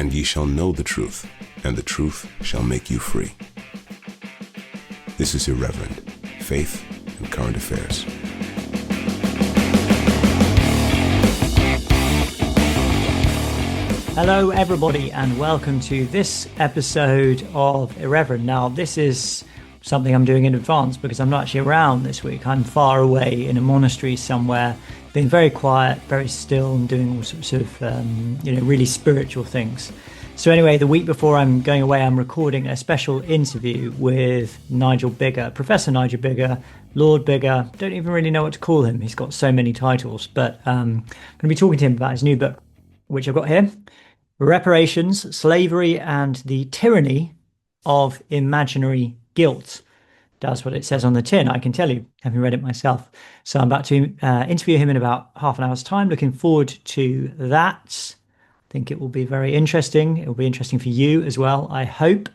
and ye shall know the truth, and the truth shall make you free. This is Irreverent, Faith and Current Affairs. Hello everybody, and welcome to this episode of Irreverent. Now, this is something I'm doing in advance because I'm not actually around this week. I'm far away in a monastery somewhere, being very quiet, very still, and doing all sorts of really spiritual things. So anyway, the week before I'm going away, I'm recording a special interview with Nigel Biggar, Professor Nigel Biggar, Lord Biggar. Don't even really know what to call him. He's got so many titles, but I'm going to be talking to him about his new book, which I've got here: Reparations, Slavery and the Tyranny of Imaginary Guilt. Does what it says on the tin, I can tell you, having read it myself. So I'm about to interview him in about half an hour's time. Looking forward to that. I think it will be very interesting. It will be interesting for you as well, I hope.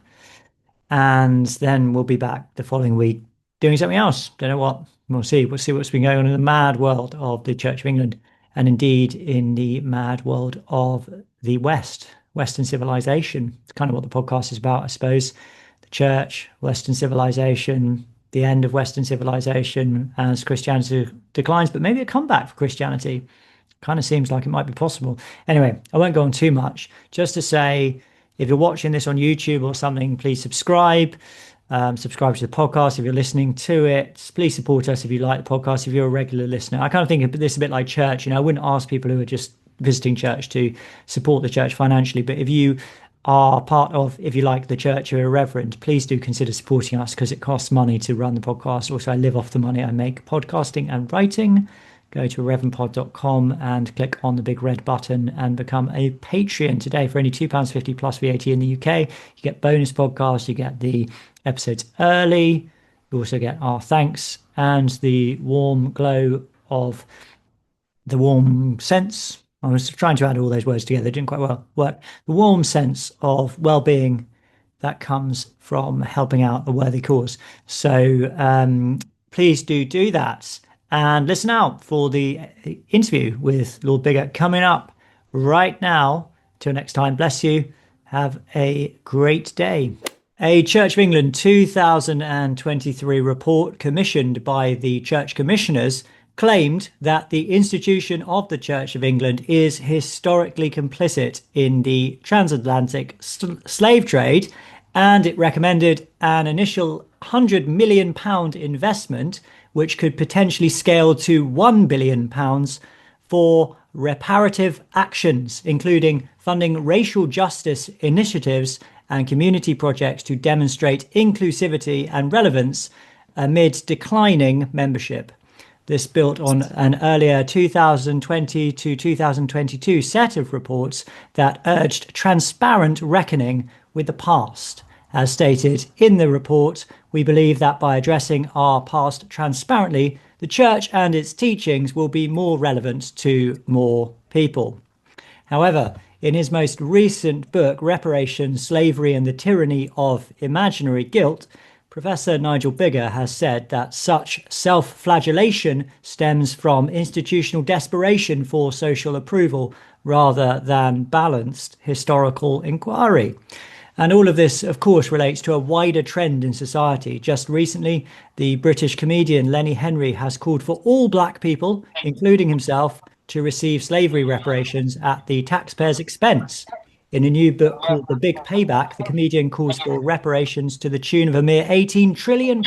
And then we'll be back the following week doing something else. Don't know what. We'll see. We'll see what's been going on in the mad world of the Church of England, and indeed in the mad world of the Western civilization. It's kind of what the podcast is about, I suppose. The church, Western civilization, the end of Western civilization as Christianity declines, but maybe a comeback for Christianity. Kind of seems like it might be possible. Anyway, I won't go on too much. Just to say, if you're watching this on YouTube or something, please subscribe. Subscribe to the podcast if you're listening to it. Please support us if you like the podcast, if you're a regular listener. I kind of think of this a bit like church. I wouldn't ask people who are just visiting church to support the church financially, but if you are part of, if you like, the Church of Irreverent, please do consider supporting us, because it costs money to run the podcast. Also, I live off the money I make podcasting and writing. Go to irreverentpod.com and click on the big red button and become a Patreon today for only £2.50 plus VAT in the UK. You get bonus podcasts, you get the episodes early, you also get our thanks and the warm glow of the warm sense. I was trying to add all those words together. It didn't quite well work. The warm sense of well-being that comes from helping out a worthy cause. So please do that. And listen out for the interview with Lord Biggar coming up right now. Till next time, bless you. Have a great day. A Church of England 2023 report commissioned by the Church Commissioners claimed that the institution of the Church of England is historically complicit in the transatlantic slave trade, and it recommended an initial £100 million investment, which could potentially scale to £1 billion for reparative actions, including funding racial justice initiatives and community projects to demonstrate inclusivity and relevance amid declining membership. This built on an earlier 2020 to 2022 set of reports that urged transparent reckoning with the past. As stated in the report, we believe that by addressing our past transparently, the Church and its teachings will be more relevant to more people. However, in his most recent book, Reparations, Slavery and the Tyranny of Imaginary Guilt, Professor Nigel Biggar has said that such self-flagellation stems from institutional desperation for social approval rather than balanced historical inquiry. And all of this, of course, relates to a wider trend in society. Just recently, the British comedian Lenny Henry has called for all black people, including himself, to receive slavery reparations at the taxpayer's expense. In a new book called The Big Payback, the comedian calls for reparations to the tune of a mere £18 trillion,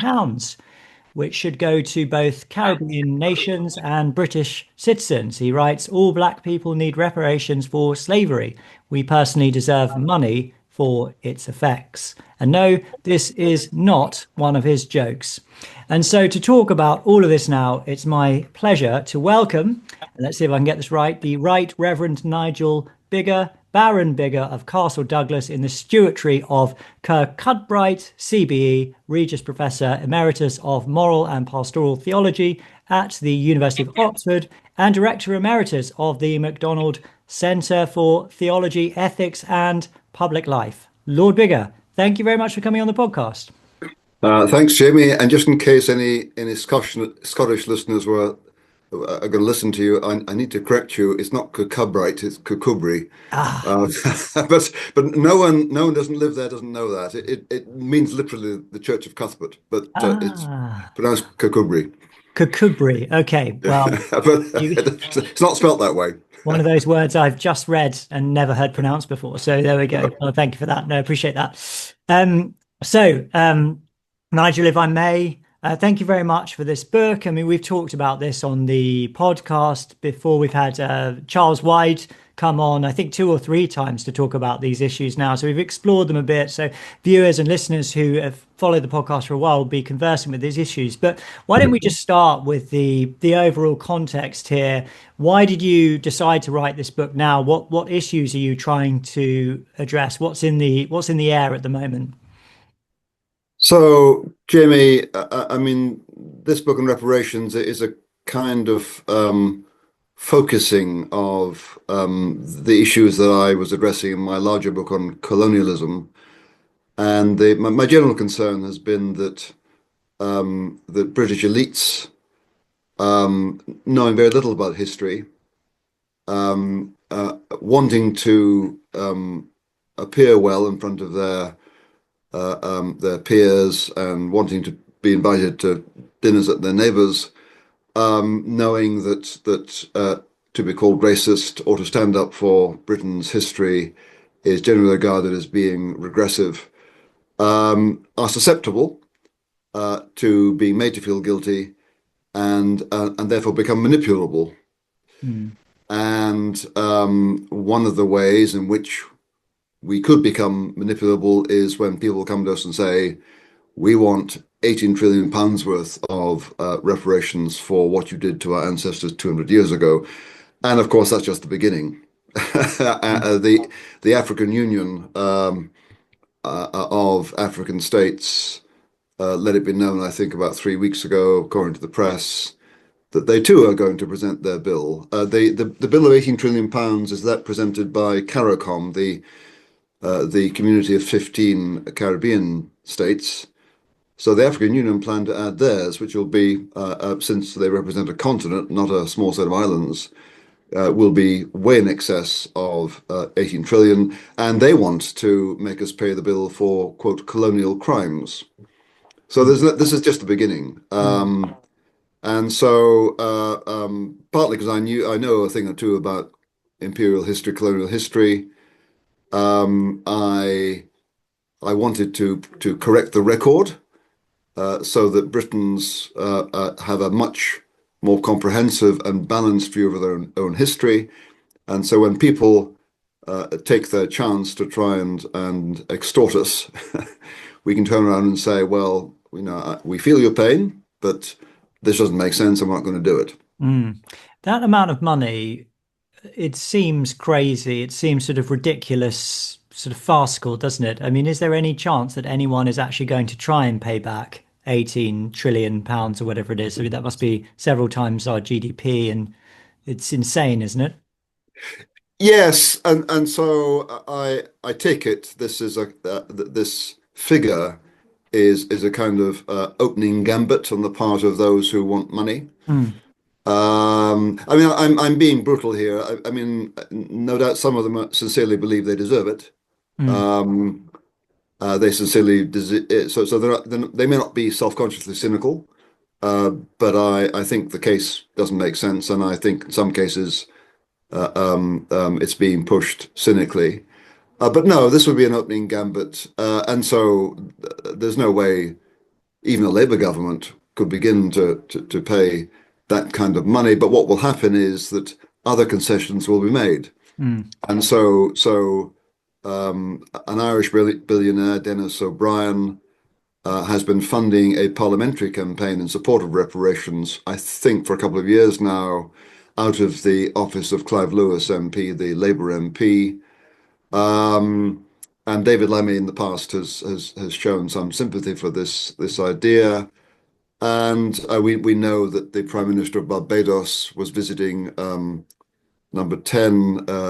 which should go to both Caribbean nations and British citizens. He writes, "All black people need reparations for slavery. We personally deserve money for its effects." And no, this is not one of his jokes. And so to talk about all of this now, it's my pleasure to welcome, and let's see if I can get this right, the Right Reverend Nigel Biggar, Baron Biggar of Castle Douglas in the Stewartry of Kirkcudbright, CBE, Regius Professor Emeritus of Moral and Pastoral Theology at the University of Oxford, and Director Emeritus of the MacDonald Centre for Theology, Ethics and Public Life. Lord Biggar, thank you very much for coming on the podcast. Thanks, Jamie. And just in case any Scottish listeners were I'm going to listen to you. I need to correct you. It's not Cucubrite, it's Cucubri. Ah, Uh, but no one doesn't live there doesn't know that. It means literally the Church of Cuthbert, but it's ah, pronounced Cucubri. Kukubri. Okay, well, But you it's not spelt that way. one of those words I've just read and never heard pronounced before. So there we go. Well, thank you for that. No, I appreciate that. Nigel, if I may, thank you very much for this book. I mean, we've talked about this on the podcast before. We've had Charles White come on, I think, 2 or 3 times to talk about these issues now. So we've explored them a bit. So viewers and listeners who have followed the podcast for a while will be conversing with these issues. But why don't we just start with the overall context here? Why did you decide to write this book now? What issues are you trying to address? What's in the air at the moment? So, Jamie, I mean, this book on reparations is a kind of focusing of the issues that I was addressing in my larger book on colonialism. And my general concern has been that that British elites, knowing very little about history, wanting to appear well in front of their peers and wanting to be invited to dinners at their neighbours, knowing that to be called racist or to stand up for Britain's history is generally regarded as being regressive, are susceptible to being made to feel guilty and therefore become manipulable. Mm, And one of the ways in which we could become manipulable is when people come to us and say, we want 18 trillion pounds worth of reparations for what you did to our ancestors 200 years ago. And of course, that's just the beginning. mm, The African Union of African states let it be known, I think, about 3 weeks ago, according to the press, that they too are going to present their bill. The bill of 18 trillion pounds is that presented by CARICOM, the community of 15 Caribbean states. So the African Union plan to add theirs, which will be, since they represent a continent, not a small set of islands, will be way in excess of 18 trillion. And they want to make us pay the bill for, quote, colonial crimes. So this is just the beginning. mm, And so partly because I know a thing or two about imperial history, colonial history, I wanted to correct the record so that Britons have a much more comprehensive and balanced view of their own history. And so when people take their chance to try and extort us, we can turn around and say, well, we feel your pain, but this doesn't make sense. I'm not going to do it. mm. That amount of money, it seems crazy. It seems sort of ridiculous, sort of farcical, doesn't it? I mean, is there any chance that anyone is actually going to try and pay back 18 trillion pounds or whatever it is? I mean, that must be several times our GDP, and it's insane, isn't it? Yes, and so I take it this is this figure is a kind of opening gambit on the part of those who want money. Mm, I mean, I'm being brutal here. I mean, no doubt some of them sincerely believe they deserve it. mm, Um, they sincerely they may not be self-consciously cynical, but I think the case doesn't make sense, and I think in some cases it's being pushed cynically. But no, this would be an opening gambit, and so there's no way even a Labour government could begin to pay that kind of money. But what will happen is that other concessions will be made. mm, And so an Irish billionaire, Dennis O'Brien, has been funding a parliamentary campaign in support of reparations, I think, for a couple of years now, out of the office of Clive Lewis MP, the Labour MP. And David Lemmy in the past has shown some sympathy for this idea. And we know that the Prime Minister of Barbados was visiting number 10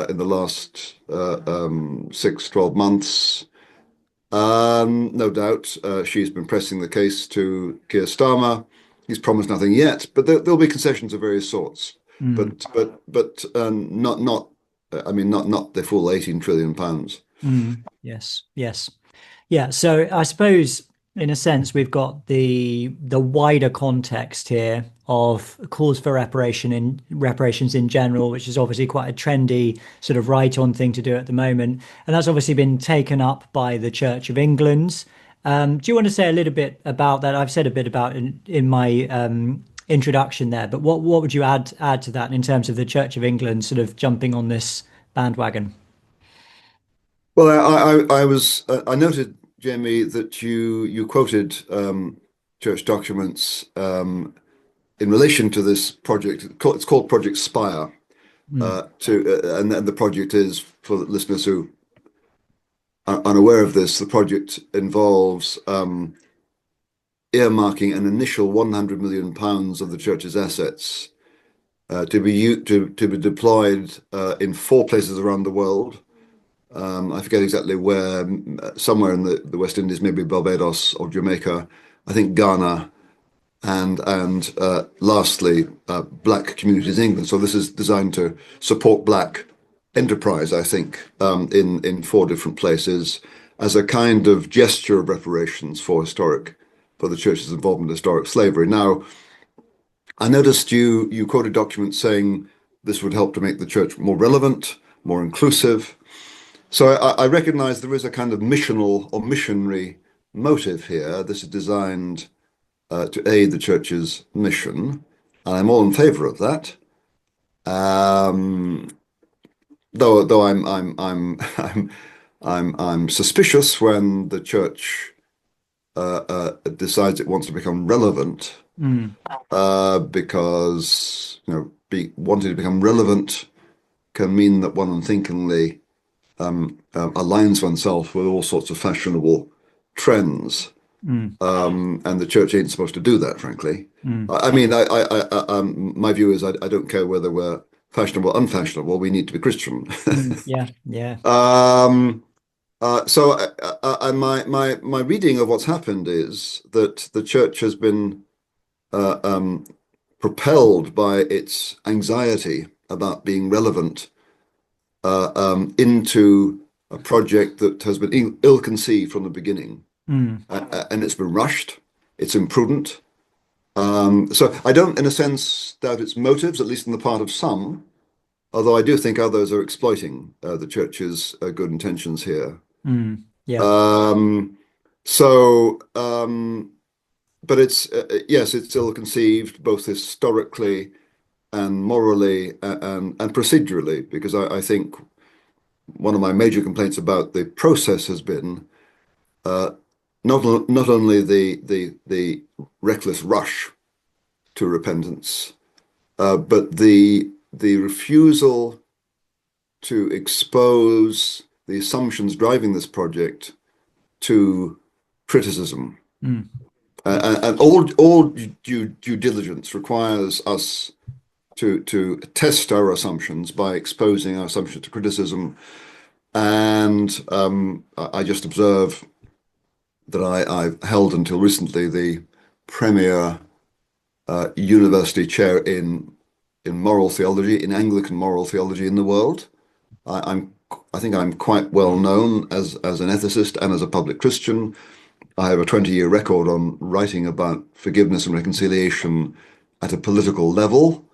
in the last 12 months. No doubt she's been pressing the case to Keir Starmer. he's promised nothing yet, but there'll be concessions of various sorts. Mm, But not I mean not the full 18 trillion pounds. yes, yes. Yeah, so I suppose in a sense we've got the wider context here of calls for reparations in general, which is obviously quite a trendy sort of right-on thing to do at the moment, and that's obviously been taken up by the Church of England. Do you want to say a little bit about that? I've said a bit about in my introduction there, but what would you add to that in terms of the Church of England sort of jumping on this bandwagon? Well, I noted, Jamie, that you quoted church documents in relation to this project. It's called Project Spire. Mm, And the project is, for listeners who are unaware of this, the project involves earmarking an initial 100 million pounds of the church's assets to be deployed in 4 places around the world. I forget exactly where, somewhere in the West Indies, maybe Barbados or Jamaica, I think Ghana, and lastly, black communities in England. So this is designed to support black enterprise, I think, in 4 different places as a kind of gesture of reparations for the church's involvement in historic slavery. Now, I noticed you quoted documents saying this would help to make the church more relevant, more inclusive. So I recognize there is a kind of missional or missionary motive here. This is designed to aid the church's mission, and I'm all in favor of that. Um, though I'm suspicious when the church decides it wants to become relevant, mm, because wanting to become relevant can mean that one unthinkingly aligns oneself with all sorts of fashionable trends, mm, and the church ain't supposed to do that, frankly. mm, I mean, my view is I don't care whether we're fashionable or unfashionable. We need to be Christian. yeah, yeah. um, my reading of what's happened is that the church has been propelled by its anxiety about being relevant into a project that has been ill-conceived from the beginning, Mm, and it's been rushed. It's imprudent. So I don't, in a sense, doubt its motives, at least on the part of some, although I do think others are exploiting the church's good intentions here. yeah, Um, so, but it's yes, it's ill-conceived both historically and morally and procedurally, because I think one of my major complaints about the process has been uh, not only the reckless rush to repentance, but the refusal to expose the assumptions driving this project to criticism. mm, And all due diligence requires us to test our assumptions by exposing our assumptions to criticism. And I just observe that I've held until recently the premier university chair in moral theology, in Anglican moral theology in the world. I think I'm quite well known as an ethicist and as a public Christian. I have a 20-year record on writing about forgiveness and reconciliation at a political level.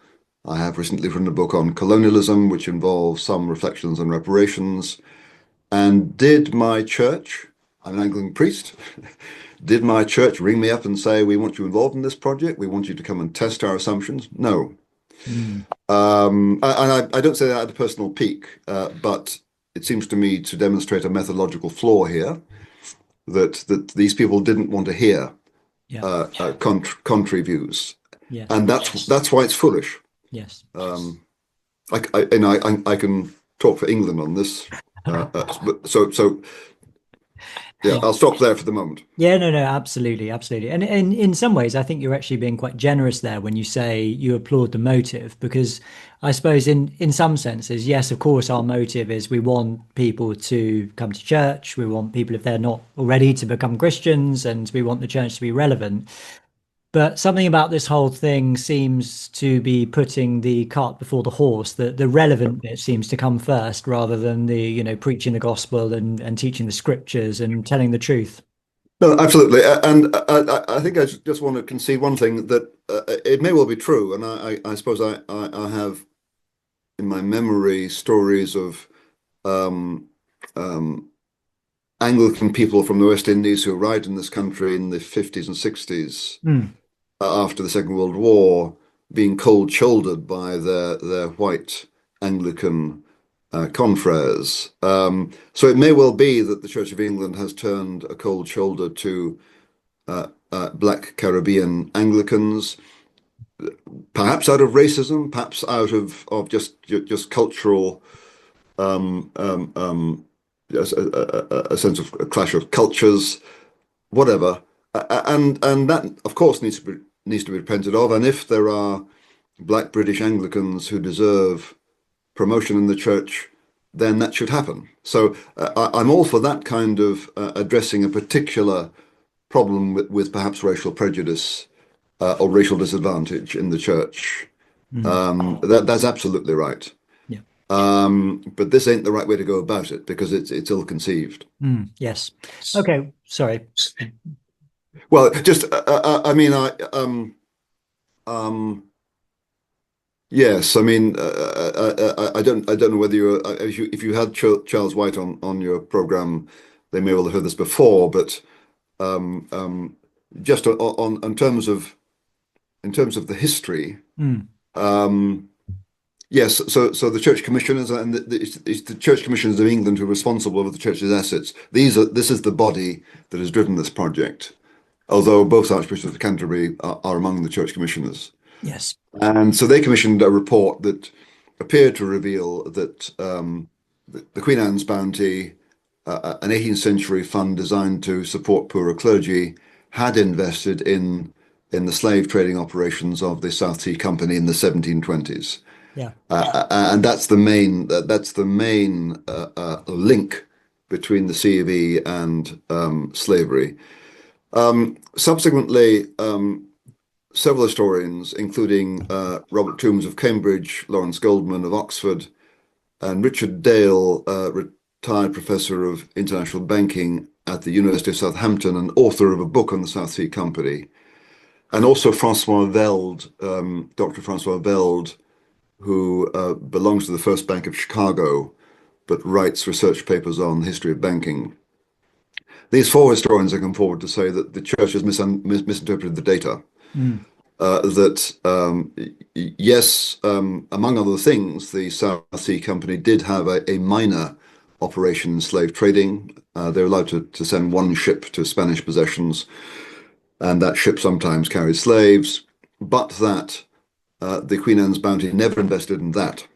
I have recently written a book on colonialism, which involves some reflections on reparations. And did my church, I'm an Anglican priest, did my church ring me up and say, we want you involved in this project? We want you to come and test our assumptions? No. mm, And I don't say that at a personal pique, but it seems to me to demonstrate a methodological flaw here, that these people didn't want to hear yeah, contrary views, yes, and that's why it's foolish. yes. I can talk for England on this, so yeah, Yeah. I'll stop there for the moment. Yeah, no, no, absolutely, absolutely. And in some ways, I think you're actually being quite generous there when you say you applaud the motive, because I suppose in some senses, yes, of course, our motive is we want people to come to church. We want people, if they're not already, to become Christians, and we want the church to be relevant. But something about this whole thing seems to be putting the cart before the horse. The relevant bit seems to come first rather than the, preaching the gospel and teaching the scriptures and telling the truth. No, absolutely. And I think I just want to concede one thing that it may well be true. And I suppose I have in my memory stories of um, um, Anglican people from the West Indies who arrived in this country in the 50s and 60s Mm, after the Second World War being cold-shouldered by their white Anglican confreres. So it may well be that the Church of England has turned a cold shoulder to Black Caribbean Anglicans, perhaps out of racism, perhaps out of just cultural a sense of a clash of cultures, whatever, and that of course needs to be repented of. And if there are Black British Anglicans who deserve promotion in the church, then that should happen. So I'm all for that kind of addressing a particular problem with perhaps racial prejudice or racial disadvantage in the church. mm, That's absolutely right. yeah. But this ain't the right way to go about it because it's ill-conceived. Yes. Okay. Sorry. Well, just I mean, um, yes, I mean, I don't know whether if you had Charles White on your program, they may well have heard this before, but um, um, just on in terms of the history. Mm, Um, Yes, so the church commissioners and it's the church commissioners of England who are responsible for the church's assets. This is the body that has driven this project, although both archbishops of Canterbury are among the church commissioners. yes. And so they commissioned a report that appeared to reveal that the Queen Anne's Bounty, an 18th century fund designed to support poorer clergy, had invested in the slave trading operations of the South Sea Company in the 1720s. Yeah. And that's the main link between the CFE and slavery. Subsequently, several historians, including Robert Toombs of Cambridge, Lawrence Goldman of Oxford, and Richard Dale, retired professor of international banking at the University of Southampton and author of a book on the South Sea Company, and also Francois Velde, Dr. Francois Velde, who belongs to the First Bank of Chicago, but writes research papers on the history of banking. These four historians have come forward to say that the church has misinterpreted the data. Mm, That yes, among other things, the South Sea Company did have a minor operation in slave trading. They were allowed to send one ship to Spanish possessions, and that ship sometimes carried slaves, but that the Queen Anne's Bounty never invested in that.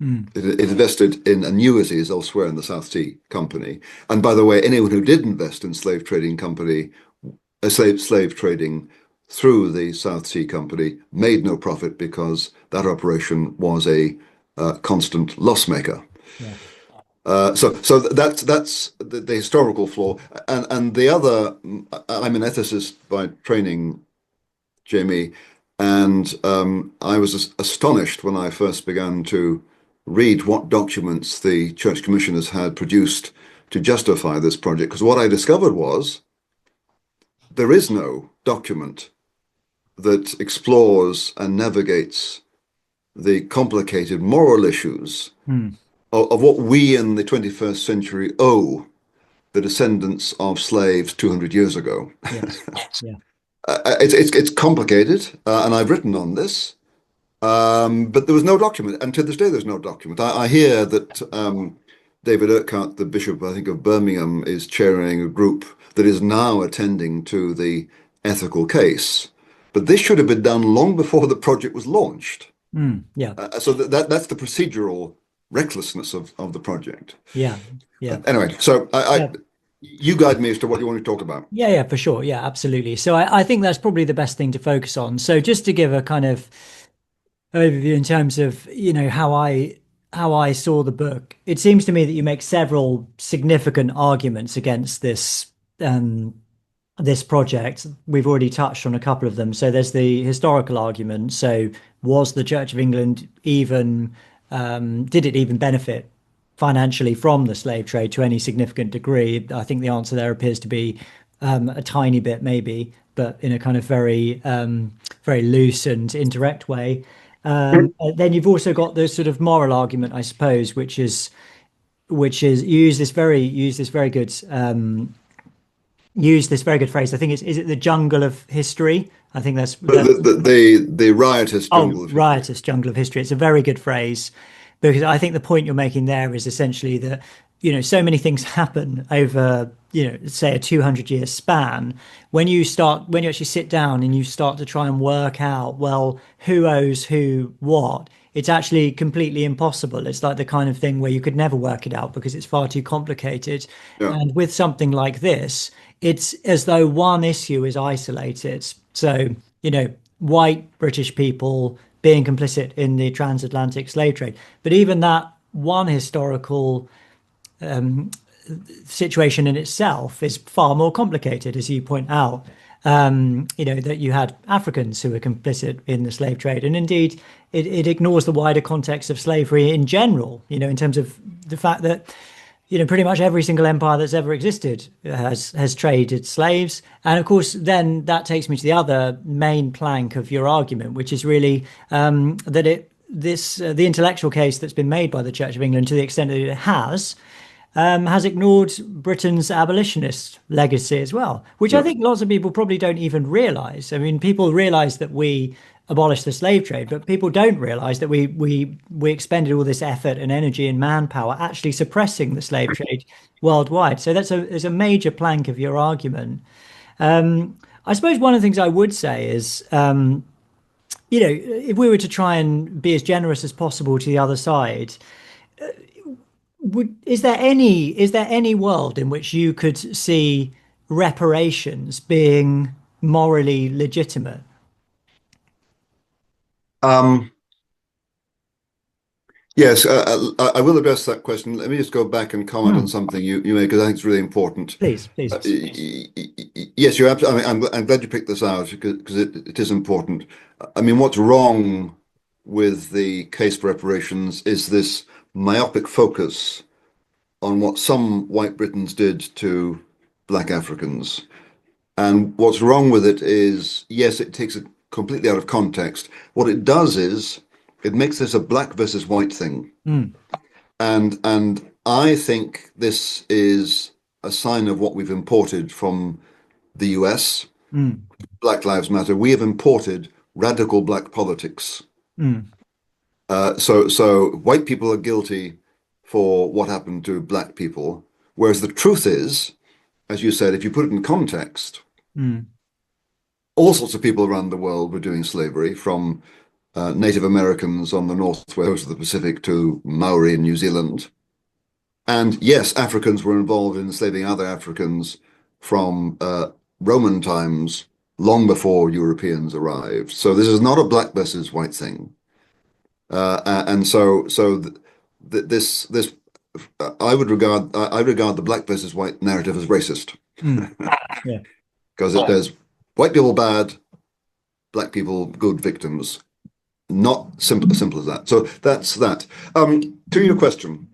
mm, It invested in annuities elsewhere in the South Sea Company. And by the way, anyone who did invest in slave trading through the South Sea Company made no profit because that operation was a constant loss maker. yeah. So that's the historical flaw. And the other, I'm an ethicist by training, Jamie, and I was astonished when I first began to read what documents the church commissioners had produced to justify this project. Because what I discovered was there is no document that explores and navigates the complicated moral issues Mm, of what we in the 21st century owe the descendants of slaves 200 years ago. yes. Yeah. It's complicated, and I've written on this, but there was no document, and to this day there's no document. I hear that David Urquhart, the Bishop, I think, of Birmingham, is chairing a group that is now attending to the ethical case, but this should have been done long before the project was launched. Mm, yeah. So that's the procedural recklessness of the project. Yeah. Yeah. Anyway, so Yeah. you guide me as to what you want to talk about. Yeah, yeah, for sure. Yeah, absolutely. So I think that's probably the best thing to focus on. So just to give a kind of overview in terms of, how I saw the book, it seems to me that you make several significant arguments against this this project, we've already touched on a couple of them. So there's the historical argument. So was the Church of England even, did it even benefit financially from the slave trade to any significant degree? I think the answer there appears to be a tiny bit, maybe, but in a kind of very loose and indirect way. Then you've also got the sort of moral argument, I suppose, which is use this very good phrase. I think is it the jungle of history? I think The riotous jungle of history. riotous jungle of history. It's a very good phrase because I think the point you're making there is essentially that, so many things happen over, say a 200-year span. When you actually sit down and you start to try and work out, well, who owes who what, it's actually completely impossible. It's like the kind of thing where you could never work it out because it's far too complicated. Yeah. And with something like this, it's as though one issue is isolated. So, white British people being complicit in the transatlantic slave trade. But even that one historical situation in itself is far more complicated, as you point out. That you had Africans who were complicit in the slave trade. And indeed, it ignores the wider context of slavery in general, in terms of the fact that, pretty much every single empire that's ever existed has traded slaves. And of course, then that takes me to the other main plank of your argument, which is really the intellectual case that's been made by the Church of England, to the extent that it has ignored Britain's abolitionist legacy as well, which I think lots of people probably don't even realize. I mean, people realize that we abolished the slave trade, but people don't realize that we expended all this effort and energy and manpower actually suppressing the slave trade worldwide. So there's a major plank of your argument. I suppose one of the things I would say is, if we were to try and be as generous as possible to the other side, is there any world in which you could see reparations being morally legitimate? Yes, I will address that question. Let me just go back and comment on something you made, because I think it's really important. Please. Yes, you're absolutely. I'm glad you picked this out because it is important. I mean, what's wrong with the case for reparations is this myopic focus on what some white Britons did to Black Africans. And what's wrong with it is, yes, it takes it completely out of context. What it does is it makes this a black versus white thing. And I think this is a sign of what we've imported from the US. Black Lives Matter. We have imported radical black politics. So white people are guilty for what happened to black people, whereas the truth is, as you said, if you put it in context, all sorts of people around the world were doing slavery, from Native Americans on the northwest coast of the Pacific to Maori in New Zealand. And yes, Africans were involved in enslaving other Africans from Roman times, long before Europeans arrived. So this is not a black versus white thing. And so this I regard the black versus white narrative as racist. Yeah. Because it says white people bad, black people good victims. Not simple as that. So that's that. To your question,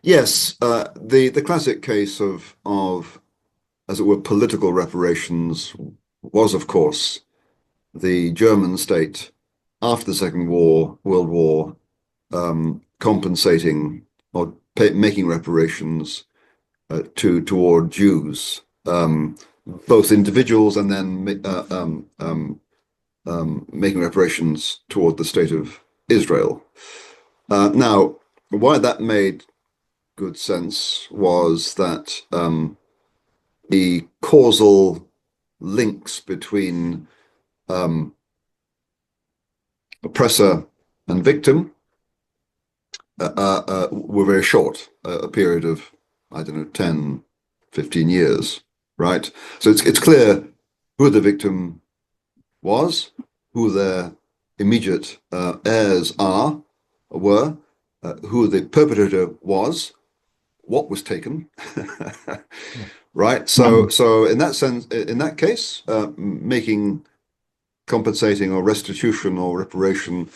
yes, the classic case of as it were political reparations was, of course, the German state after the Second World War compensating or making reparations toward Jews, both individuals and then making reparations toward the state of Israel. Now, why that made good sense was that the causal links between oppressor and victim were very short, a period of, I don't know, 10, 15 years, right? So it's clear who the victim was, who their immediate heirs were, who the perpetrator was, what was taken, Yeah. right? So in that sense, in that case, making compensating or restitution or reparation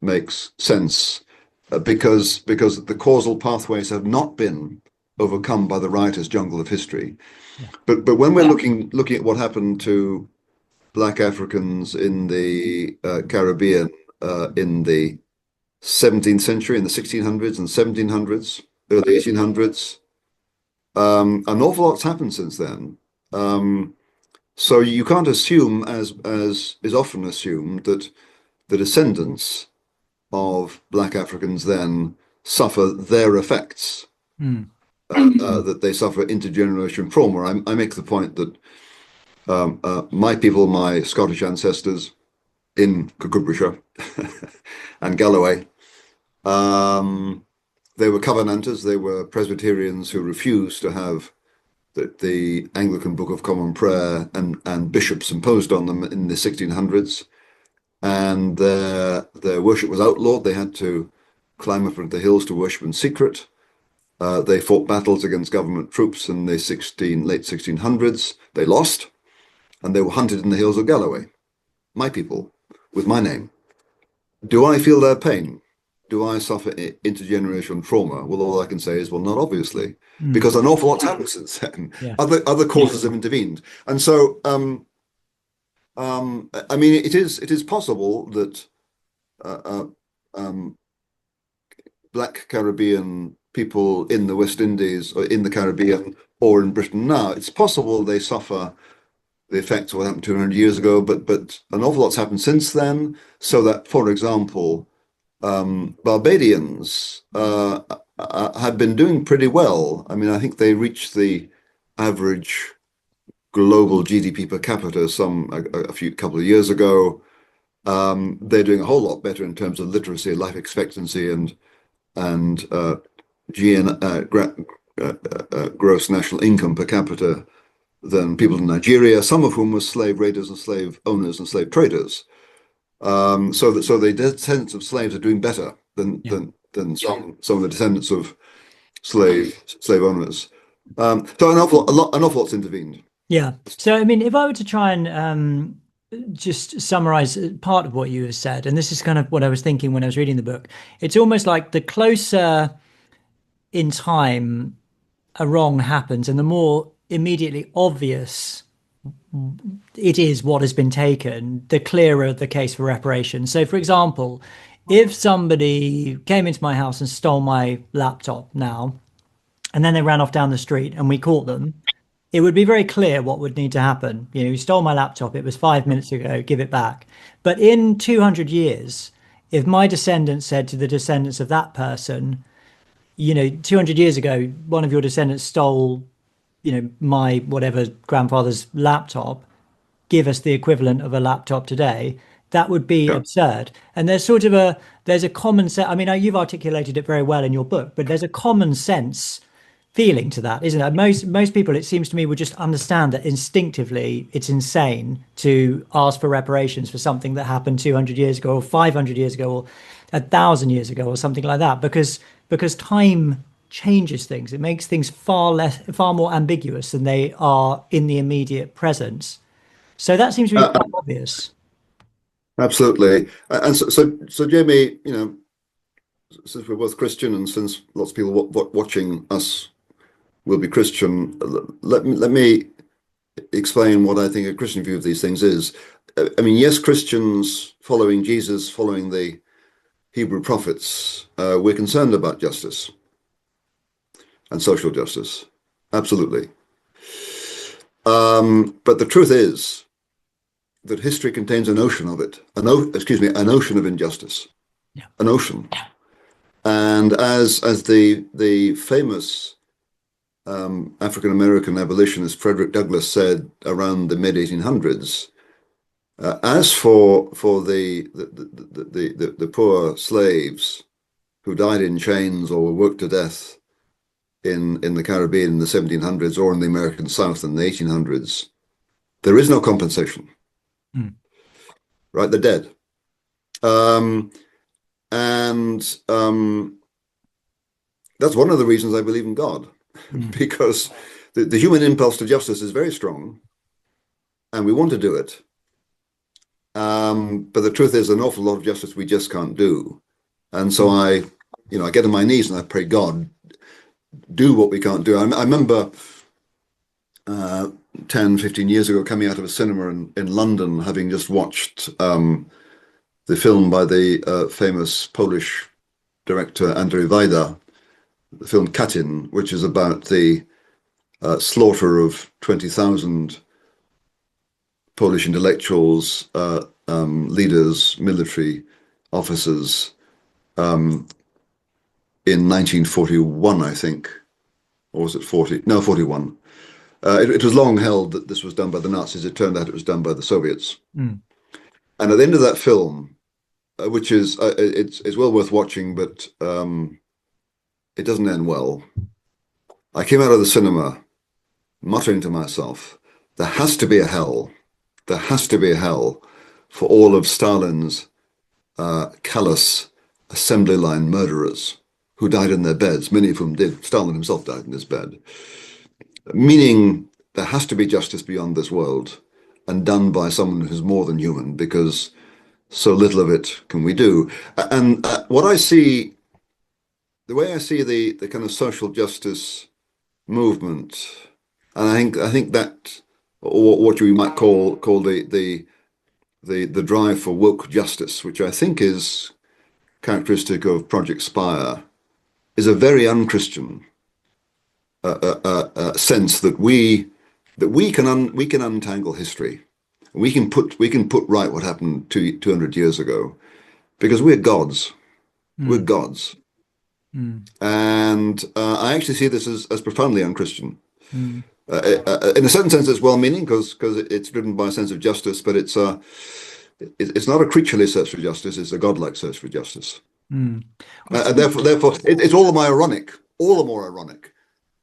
makes sense because the causal pathways have not been overcome by the riotous jungle of history. Yeah. But when we're looking at what happened to Black Africans in the Caribbean in the 17th century, in the 1600s and 1700s, early 1800s, an awful lot's happened since then. So you can't assume, as is often assumed, that the descendants of Black Africans then suffer their effects, Mm. that they suffer intergenerational trauma. I make the point that my people, my Scottish ancestors in Cucurbishire and Galloway, they were Covenanters, they were Presbyterians who refused to have the Anglican Book of Common Prayer and bishops imposed on them in the 1600s. And their worship was outlawed. They had to climb up into the hills to worship in secret. They fought battles against government troops in the late 1600s. They lost, and they were hunted in the hills of Galloway. My people, with my name. Do I feel their pain? Do I suffer intergenerational trauma? Well, all I can say is, well, not obviously, Mm. because an awful lot's happened since then. Yeah. Other causes have intervened, and so I mean, it is possible that uh, um, Black Caribbean people in the West Indies or in the Caribbean or in Britain now, it's possible they suffer the effects of what happened 200 years ago, but an awful lot's happened since then. So that, for example, Barbadians have been doing pretty well. I mean, I think they reached the average global GDP per capita a couple of years ago. They're doing a whole lot better in terms of literacy, life expectancy, and gross national income per capita than people in Nigeria, some of whom were slave raiders and slave owners and slave traders. So the descendants of slaves are doing better than Yeah. some of the descendants of slave owners. So an awful lot's intervened. Yeah. So, I mean, if I were to try and just summarize part of what you have said, and this is kind of what I was thinking when I was reading the book, it's almost like the closer in time a wrong happens and the more immediately obvious it is what has been taken, the clearer the case for reparation. So, for example, if somebody came into my house and stole my laptop now, and then they ran off down the street and we caught them, it would be very clear what would need to happen. You know, you stole my laptop, it was 5 minutes ago, give it back. But in 200 years, if my descendants said to the descendants of that person, you know, 200 years ago, one of your descendants stole, you know, my whatever grandfather's laptop, give us the equivalent of a laptop today, that would be Yeah. absurd. And there's a common sense. I mean, you've articulated it very well in your book, but there's a common sense feeling to that, isn't it? Most people, it seems to me, would just understand that instinctively it's insane to ask for reparations for something that happened 200 years ago or 500 years ago or 1,000 years ago or something like that, because time changes things. It makes things far more ambiguous than they are in the immediate present. So that seems to be quite obvious. Absolutely. And so Jamie, you know, since we're both Christian and since lots of people watching us will be Christian, let me explain what I think a Christian view of these things is. I mean, yes, Christians following Jesus, following the Hebrew prophets, we're concerned about justice and social justice. Absolutely. But the truth is that history contains an ocean of it. An ocean of injustice. Yeah. An ocean. And as the famous African American abolitionist Frederick Douglass said around the mid 1800s, as for the poor slaves who died in chains or were worked to death in the Caribbean in the 1700s or in the American South in the 1800s, there is no compensation. Mm. Right, they're dead. And That's one of the reasons I believe in God, because the human impulse to justice is very strong, and we want to do it. But the truth is, an awful lot of justice we just can't do. And so I get on my knees and I pray, God, do what we can't do. I remember 10, 15 years ago coming out of a cinema in London, having just watched the film by the famous Polish director Andrzej Wajda, the film Katyn, which is about the slaughter of 20,000 Polish intellectuals, leaders, military officers in 1941, I think, or was it 40? No, 41. It was long held that this was done by the Nazis. It turned out it was done by the Soviets. And at the end of that film, which is it's well worth watching, but it doesn't end well. I came out of the cinema muttering to myself, there has to be a hell. There has to be a hell for all of Stalin's callous assembly line murderers who died in their beds, many of whom did. Stalin himself died in his bed. Meaning there has to be justice beyond this world and done by someone who's more than human, because so little of it can we do. And what I see, the way I see the kind of social justice movement, and I think that, or what you might call the drive for woke justice, which I think is characteristic of Project Spire, is a very unchristian sense that we can untangle history. We can put right what happened 200 years ago, because we're gods. We're gods. And I actually see this as profoundly unchristian. In a certain sense, it's well-meaning because it's driven by a sense of justice, but it's not a creaturely search for justice; it's a godlike search for justice. And therefore, it's all the more ironic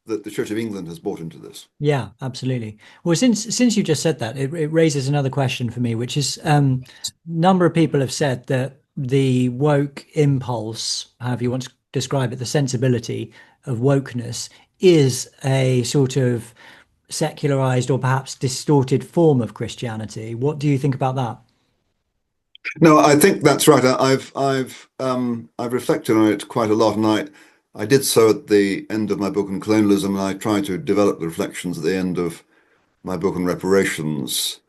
that the Church of England has bought into this. Yeah, absolutely. Well, since you just said that, it raises another question for me, which is number of people have said that the woke impulse, however you want to describe it, the sensibility of wokeness is a sort of secularized or perhaps distorted form of Christianity. What do you think about that? No, I think that's right. I've reflected on it quite a lot, and I did so at the end of my book on colonialism, and I tried to develop the reflections at the end of my book on reparations.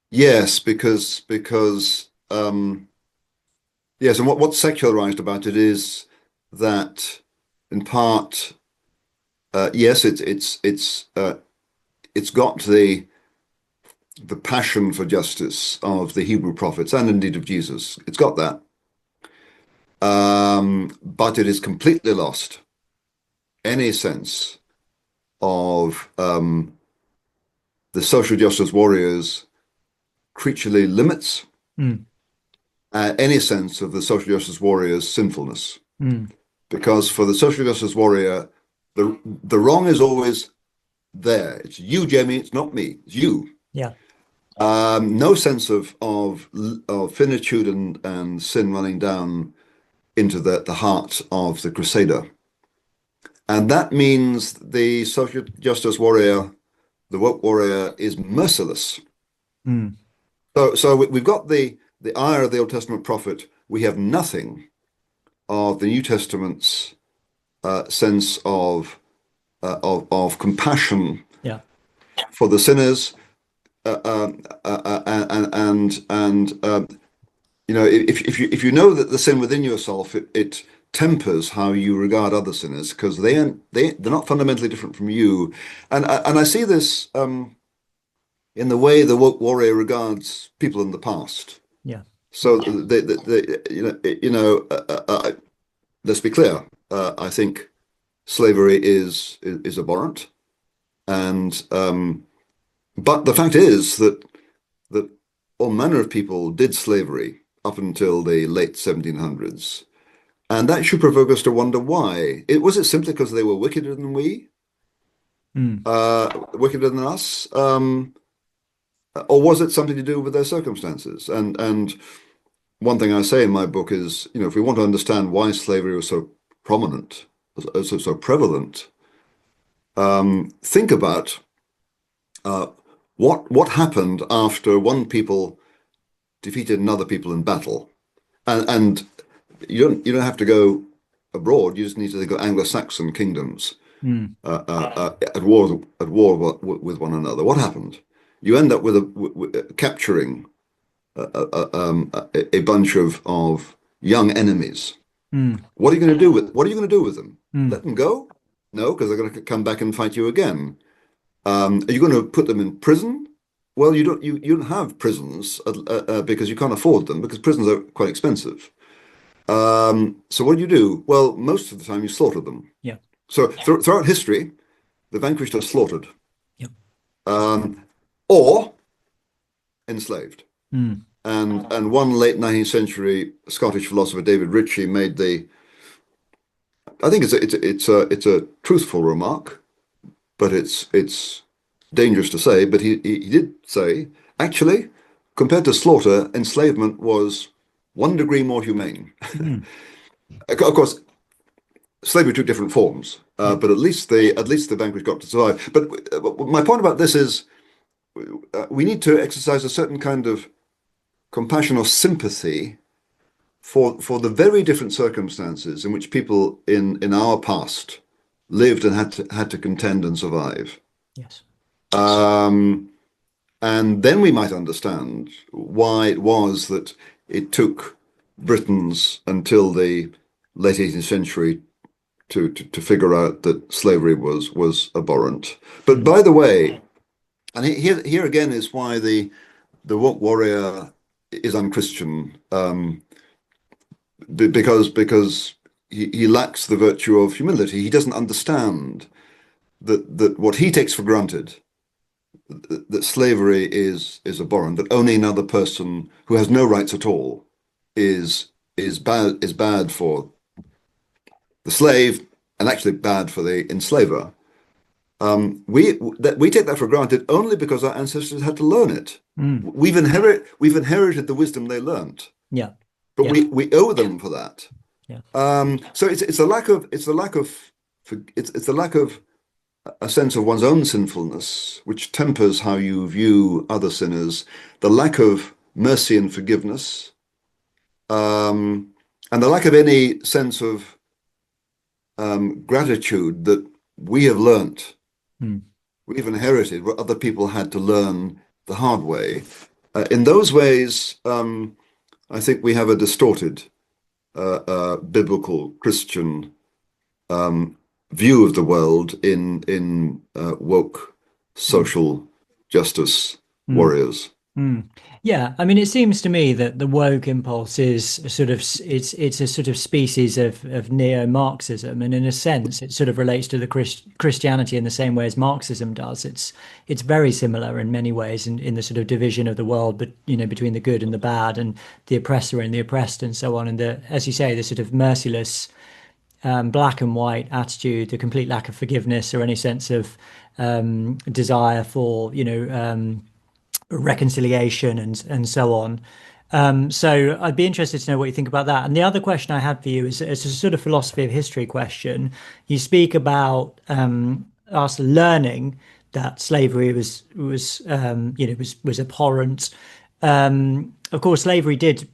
Yes, because yes, and what's secularized about it is that, in part, yes, it's got the passion for justice of the Hebrew prophets and indeed of Jesus. It's got that. But it is completely lost any sense of the social justice warriors' creaturely limits, any sense of the social justice warrior's sinfulness. Because for the social justice warrior, the wrong is always there. It's you, Jamie. It's not me. It's you. Yeah. No sense of finitude and sin running down into the heart of the crusader. And that means the social justice warrior, the woke warrior, is merciless. So we've got the ire of the Old Testament prophet. We have nothing of the New Testament's sense of compassion for the sinners, if you know that the sin within yourself, it tempers how you regard other sinners, because they're not fundamentally different from you. And I see this in the way the woke warrior regards people in the past. Yeah. So let's be clear. I think slavery is abhorrent, and but the fact is that all manner of people did slavery up until the late 1700s, and that should provoke us to wonder why. Was it simply because they were wickeder than we, wickeder than us, or was it something to do with their circumstances? And one thing I say in my book is, if we want to understand why slavery was so prominent, so prevalent, think about what happened after one people defeated another people in battle, and you don't have to go abroad. You just need to think of Anglo-Saxon kingdoms at war with one another. What happened? You end up with capturing a bunch of young enemies. What are you going to do with them? Let them go? No, because they're going to come back and fight you again. Are you going to put them in prison? Well, you don't have prisons because you can't afford them, because prisons are quite expensive. So what do? Well, most of the time you slaughter them. Yeah. So throughout history, the vanquished are slaughtered. Yep. Or enslaved. And one late 19th century Scottish philosopher, David Ritchie, made I think it's a truthful remark, but it's dangerous to say. But he did say, actually, compared to slaughter, enslavement was 1 degree more humane. Of course, slavery took different forms, but at least the vanquished got to survive. But my point about this is, we need to exercise a certain kind of compassion or sympathy for the very different circumstances in which people in our past lived and had to contend and survive. Yes. And then we might understand why it was that it took Britons until the late 18th century to figure out that slavery was abhorrent. But by the way, and here again is why the woke warrior is unchristian, because he lacks the virtue of humility. He doesn't understand that what he takes for granted, that slavery is abhorrent, that owning another person who has no rights at all is bad for the slave and actually bad for the enslaver. We take that for granted only because our ancestors had to learn it. We've inherited the wisdom they learnt. Yeah. But we owe them for that. Yeah. So it's a lack of a sense of one's own sinfulness, which tempers how you view other sinners, the lack of mercy and forgiveness, and the lack of any sense of gratitude that we have learnt. We've inherited what other people had to learn the hard way. In those ways, I think we have a distorted biblical Christian view of the world in woke social justice warriors. Yeah, I mean, it seems to me that the woke impulse is it's a sort of species of neo-Marxism, and in a sense, it sort of relates to the Christianity in the same way as Marxism does. It's very similar in many ways in the sort of division of the world, but between the good and the bad, and the oppressor and the oppressed, and so on. And as you say, the sort of merciless black and white attitude, the complete lack of forgiveness or any sense of desire for reconciliation and so on. So I'd be interested to know what you think about that. And the other question I had for you is a sort of philosophy of history question. You speak about us learning that slavery was abhorrent. Of course, slavery did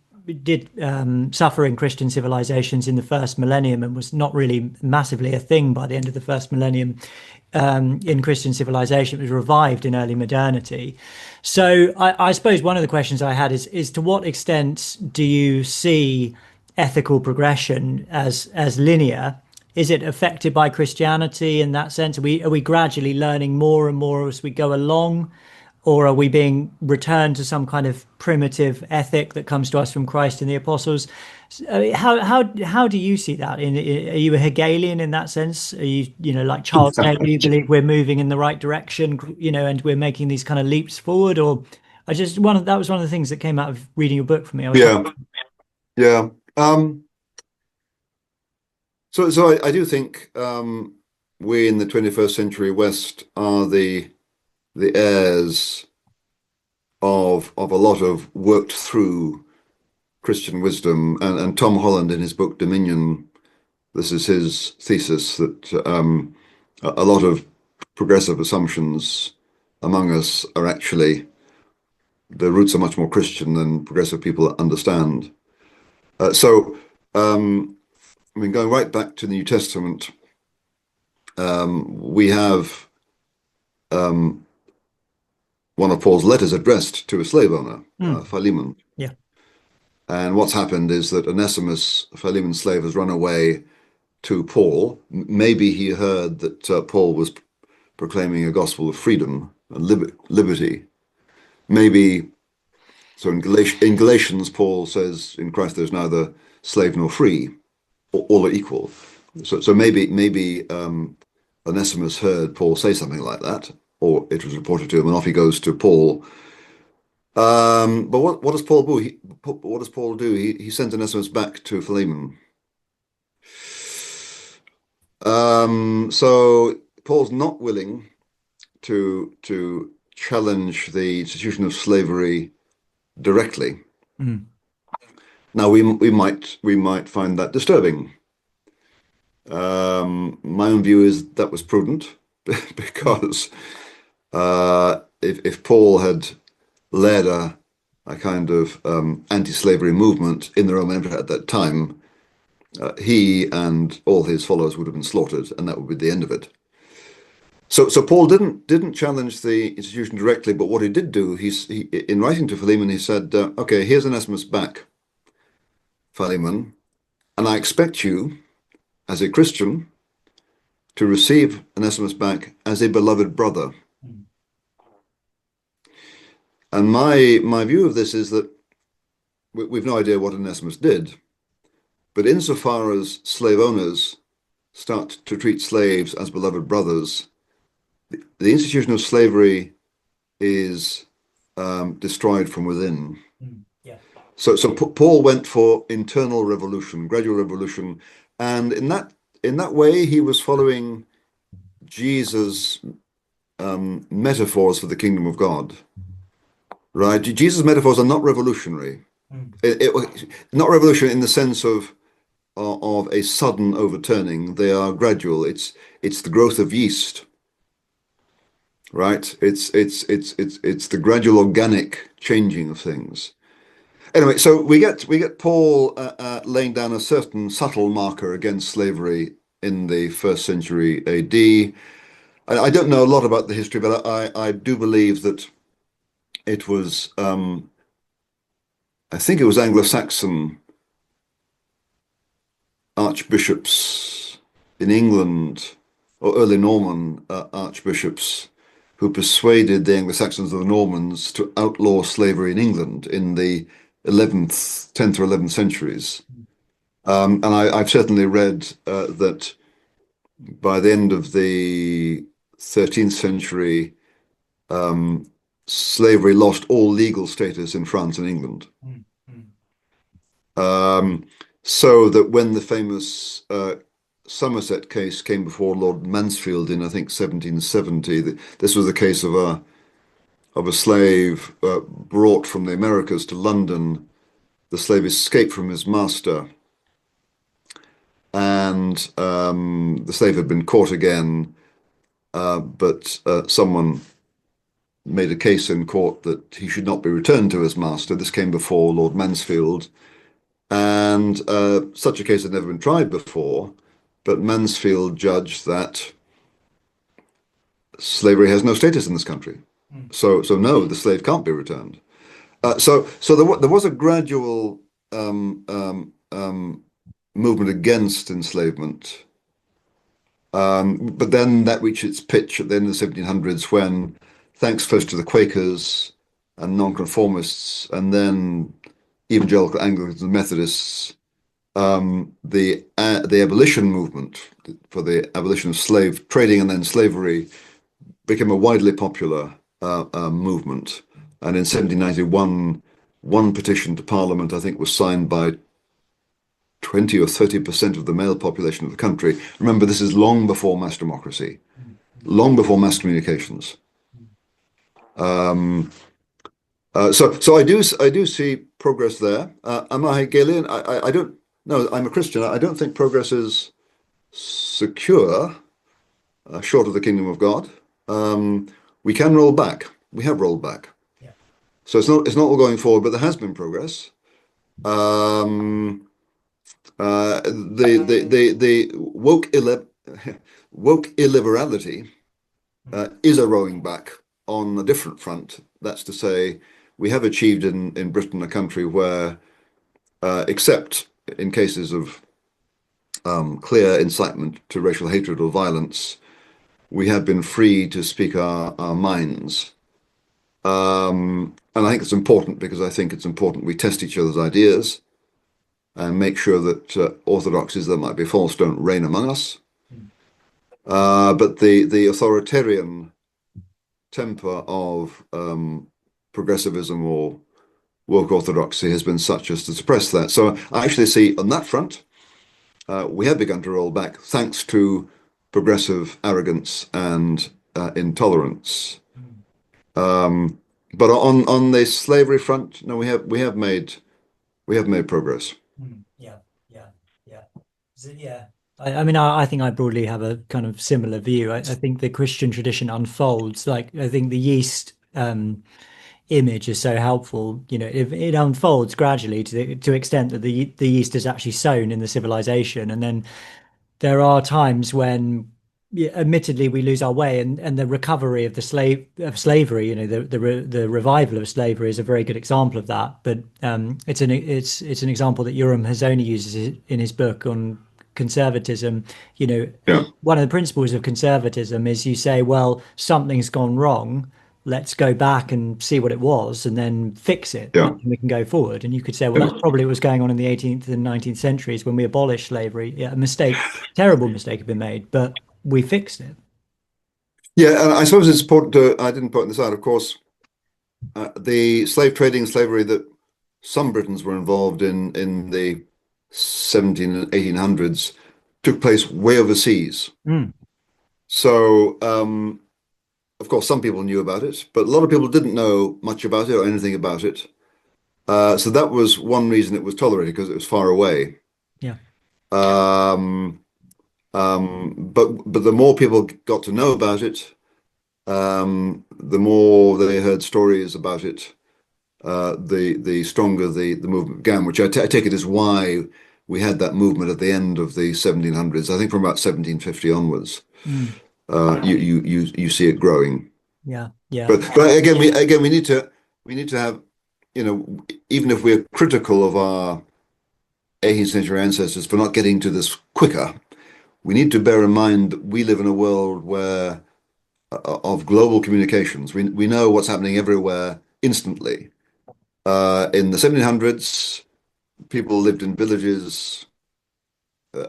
suffer in Christian civilizations in the first millennium and was not really massively a thing by the end of the first millennium. In Christian civilization, it was revived in early modernity. So I suppose one of the questions I had is to what extent do you see ethical progression as linear? Is it affected by Christianity in that sense? Are we gradually learning more and more as we go along? Or are we being returned to some kind of primitive ethic that comes to us from Christ and the apostles? How do you see that? Are you a Hegelian in that sense? Are you like Charles Taylor? You believe we're moving in the right direction, and we're making these kind of leaps forward? Or that was one of the things that came out of reading your book for me. Yeah. So I do think we in the 21st century West are the heirs of a lot of worked through Christian wisdom, and Tom Holland in his book Dominion, this is his thesis that a lot of progressive assumptions among us are actually, the roots are much more Christian than progressive people understand. I mean, going right back to the New Testament, we have one of Paul's letters addressed to a slave owner, Philemon. Yeah. And what's happened is that Onesimus, Philemon's slave, has run away to Paul. Maybe he heard that Paul was proclaiming a gospel of freedom and liberty. Maybe, so in Galatians, Paul says, in Christ there's neither slave nor free, all are equal. So maybe Onesimus heard Paul say something like that, or it was reported to him, and off he goes to Paul. But what does Paul do? What does Paul do? He sends Onesimus back to Philemon. So Paul's not willing to challenge the institution of slavery directly. Mm. Now we might find that disturbing. My own view is that was prudent because if Paul had led a kind of anti-slavery movement in the Roman Empire at that time, he and all his followers would have been slaughtered, and that would be the end of it. So Paul didn't challenge the institution directly, but what he did do, he in writing to Philemon, he said, "Okay, here's Onesimus back, Philemon, and I expect you, as a Christian, to receive Onesimus back as a beloved brother." Mm. And my view of this is that we've no idea what Onesimus did, but insofar as slave owners start to treat slaves as beloved brothers, the institution of slavery is destroyed from within. Mm, yeah. So Paul went for internal revolution, gradual revolution, and in that way he was following Jesus' metaphors for the kingdom of God. Right? Jesus' metaphors are not revolutionary. Mm. Not revolutionary in the sense of a sudden overturning. They are gradual. It's the growth of yeast. Right? It's the gradual organic changing of things. Anyway, so we get Paul laying down a certain subtle marker against slavery in the 1st century AD. I don't know a lot about the history, but I do believe that it was, I think it was Anglo-Saxon archbishops in England, or early Norman archbishops, who persuaded the Anglo-Saxons or the Normans to outlaw slavery in England in the 10th or 11th centuries. And I've certainly read that by the end of the 13th century, slavery lost all legal status in France and England. So that when the famous Somerset case came before Lord Mansfield in, I think, 1770, this was the case of a slave brought from the Americas to London. The slave escaped from his master, and the slave had been caught again, but someone made a case in court that he should not be returned to his master. This came before Lord Mansfield, and such a case had never been tried before, but Mansfield judged that slavery has no status in this country. So no, the slave can't be returned. So there was a gradual movement against enslavement, but then that reached its pitch at the end of the 1700s when, thanks first to the Quakers and nonconformists, and then evangelical Anglicans and Methodists, the abolition movement for the abolition of slave trading and then slavery became a widely popular movement. And in 1791, one petition to Parliament, I think, was signed by 20 or 30% of the male population of the country. Remember, this is long before mass democracy, long before mass communications. So I do see progress there. Am I Hegelian? I don't. No, I'm a Christian. I don't think progress is secure, short of the kingdom of God. We can roll back. We have rolled back. Yeah. So it's not all going forward, but there has been progress. The woke illiberality is a rowing back on a different front. That's to say, we have achieved in Britain a country where, except in cases of clear incitement to racial hatred or violence, we have been free to speak our minds. And I think it's important because I think it's important we test each other's ideas and make sure that orthodoxies that might be false don't reign among us. But the authoritarian temper of progressivism or woke orthodoxy has been such as to suppress that. So I actually see on that front, we have begun to roll back thanks to progressive arrogance and intolerance. But on the slavery front, no, we have made progress. Yeah, yeah, yeah. Yeah. I mean, I think I broadly have a kind of similar view. I think the Christian tradition unfolds. Like, I think the yeast image is so helpful. You know, it unfolds gradually to extent that the yeast is actually sown in the civilization, and then there are times when, yeah, admittedly, we lose our way, and the recovery of slavery, you know, the revival of slavery is a very good example of that. But it's an example that Urim has only used in his book on conservatism. You know, Yeah, one of the principles of conservatism is you say, well, something's gone wrong. Let's go back and see what it was and then fix it, yeah, and then we can go forward. And you could say, well, yeah. that's probably what was going on in the 18th and 19th centuries when we abolished slavery. Yeah, a mistake, terrible mistake had been made, but we fixed it. Yeah, and I suppose it's important to, I didn't point this out, of course, the slave trading, slavery that some Britons were involved in the 17 and 1800s took place way overseas. Mm, So, of course, some people knew about it, but a lot of people didn't know much about it or anything about it. So that was one reason it was tolerated because it was far away. yeah. Um, but the more people got to know about it, the more they heard stories about it, the stronger the movement began, which I take it is why we had that movement at the end of the 1700s. I think from about 1750 onwards, Mm, you see it growing. yeah. Yeah. But again we need to have, you know, even if we're critical of our 18th century ancestors for not getting to this quicker, we need to bear in mind that we live in a world where of global communications. We know what's happening everywhere instantly. In the 1700s, people lived in villages in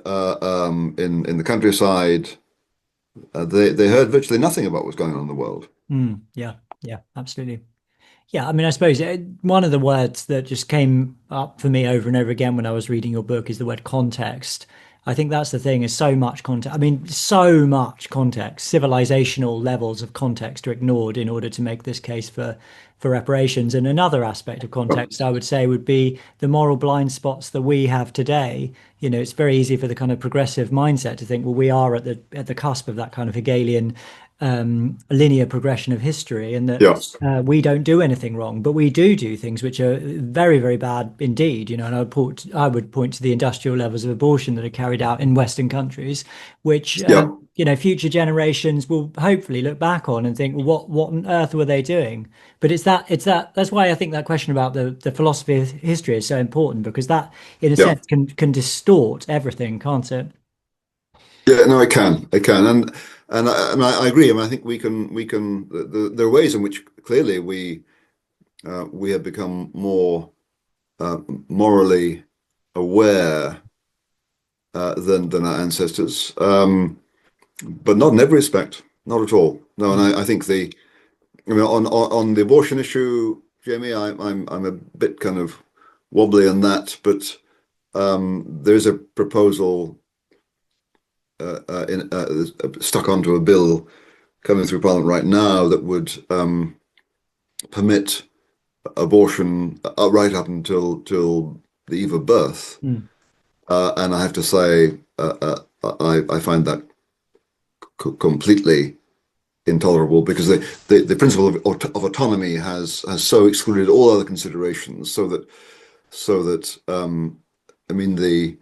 the countryside. They heard virtually nothing about what's going on in the world. Yeah. Yeah. Absolutely. Yeah, I mean, I suppose one of the words that just came up for me over and over again when I was reading your book is the word context. I think that's the thing, is so much context. I mean, so much context. Civilizational levels of context are ignored in order to make this case for reparations. And another aspect of context, I would say, would be the moral blind spots that we have today. You know, it's very easy for the kind of progressive mindset to think, well, we are at the cusp of that kind of Hegelian linear progression of history, and that Yeah, we don't do anything wrong, but we do things which are very, very bad indeed. You know, and I would point to the industrial levels of abortion that are carried out in Western countries, which yeah, you know, future generations will hopefully look back on and think, well, what on earth were they doing? But that's why I think that question about the philosophy of history is so important, because that, in a yeah. sense, can distort everything, can't it? Yeah, no, I can, and I agree. I mean, I think we can. There are ways in which clearly we have become more morally aware than our ancestors, but not in every respect, not at all. No, and I think I mean, on the abortion issue, Jamie, I'm a bit kind of wobbly on that, but there's a proposal stuck onto a bill coming through Parliament right now that would permit abortion right up until the eve of birth. Mm. And I have to say, I find that completely intolerable, because the principle of autonomy has so excluded all other considerations, so that I mean the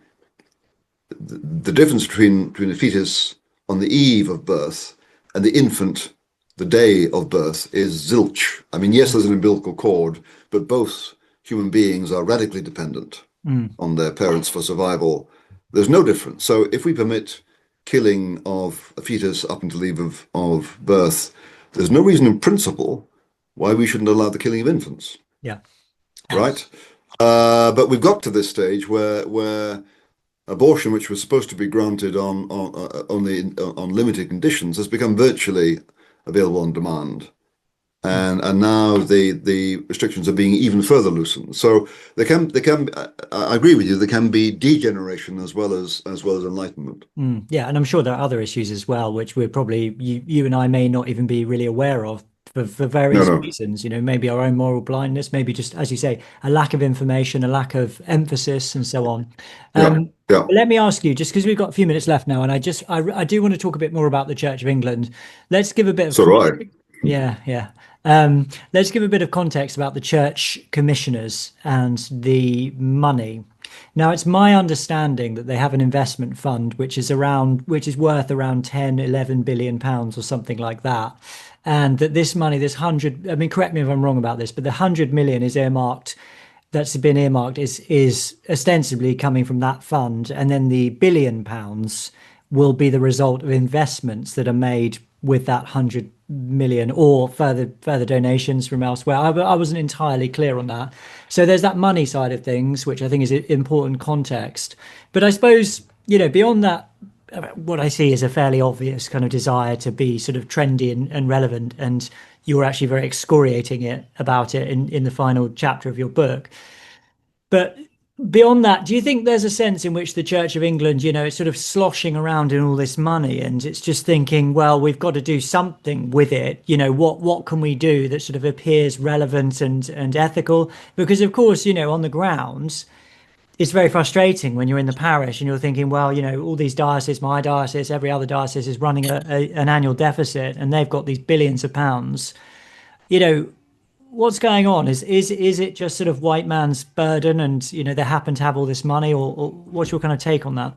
difference between a fetus on the eve of birth and the infant the day of birth is zilch. I mean, yes, there's an umbilical cord, but both human beings are radically dependent Mm. on their parents for survival. There's no difference. So if we permit killing of a fetus up until the eve of birth, there's no reason in principle why we shouldn't allow the killing of infants, Yeah. right? But we've got to this stage where abortion, which was supposed to be granted on only on limited conditions, has become virtually available on demand. And now the restrictions are being even further loosened. So there can I agree with you, there can be degeneration as well as enlightenment. Yeah, and I'm sure there are other issues as well, which we're probably you and I may not even be really aware of for No, various no. reasons. Maybe our own moral blindness, maybe just, as you say, a lack of information, a lack of emphasis, and so on. Yeah, yeah. But let me ask you, just because we've got a few minutes left now, and I do want to talk a bit more about the Church of England. Let's give a bit of So do I. yeah, yeah. Let's give a bit of context about the church commissioners and the money. Now, it's my understanding that they have an investment fund which is worth around 10, 11 billion pounds or something like that. And that this money, this hundred, I mean, correct me if I'm wrong about this, but the 100 million is earmarked, that's been earmarked is ostensibly coming from that fund. And then the £1 billion will be the result of investments that are made with that 100 million or further donations from elsewhere. I wasn't entirely clear on that. So there's that money side of things, which I think is important context. But I suppose, beyond that, what I see is a fairly obvious kind of desire to be sort of trendy and relevant. And you're actually very excoriating about it in the final chapter of your book. But beyond that, do you think there's a sense in which the Church of England, it's sort of sloshing around in all this money and it's just thinking, well, we've got to do something with it. What can we do that sort of appears relevant and ethical? Because of course, on the grounds, it's very frustrating when you're in the parish and you're thinking, well, all these dioceses, my diocese, every other diocese is running an annual deficit and they've got these billions of pounds. You know, what's going on? Is it just sort of white man's burden, and they happen to have all this money, or what's your kind of take on that?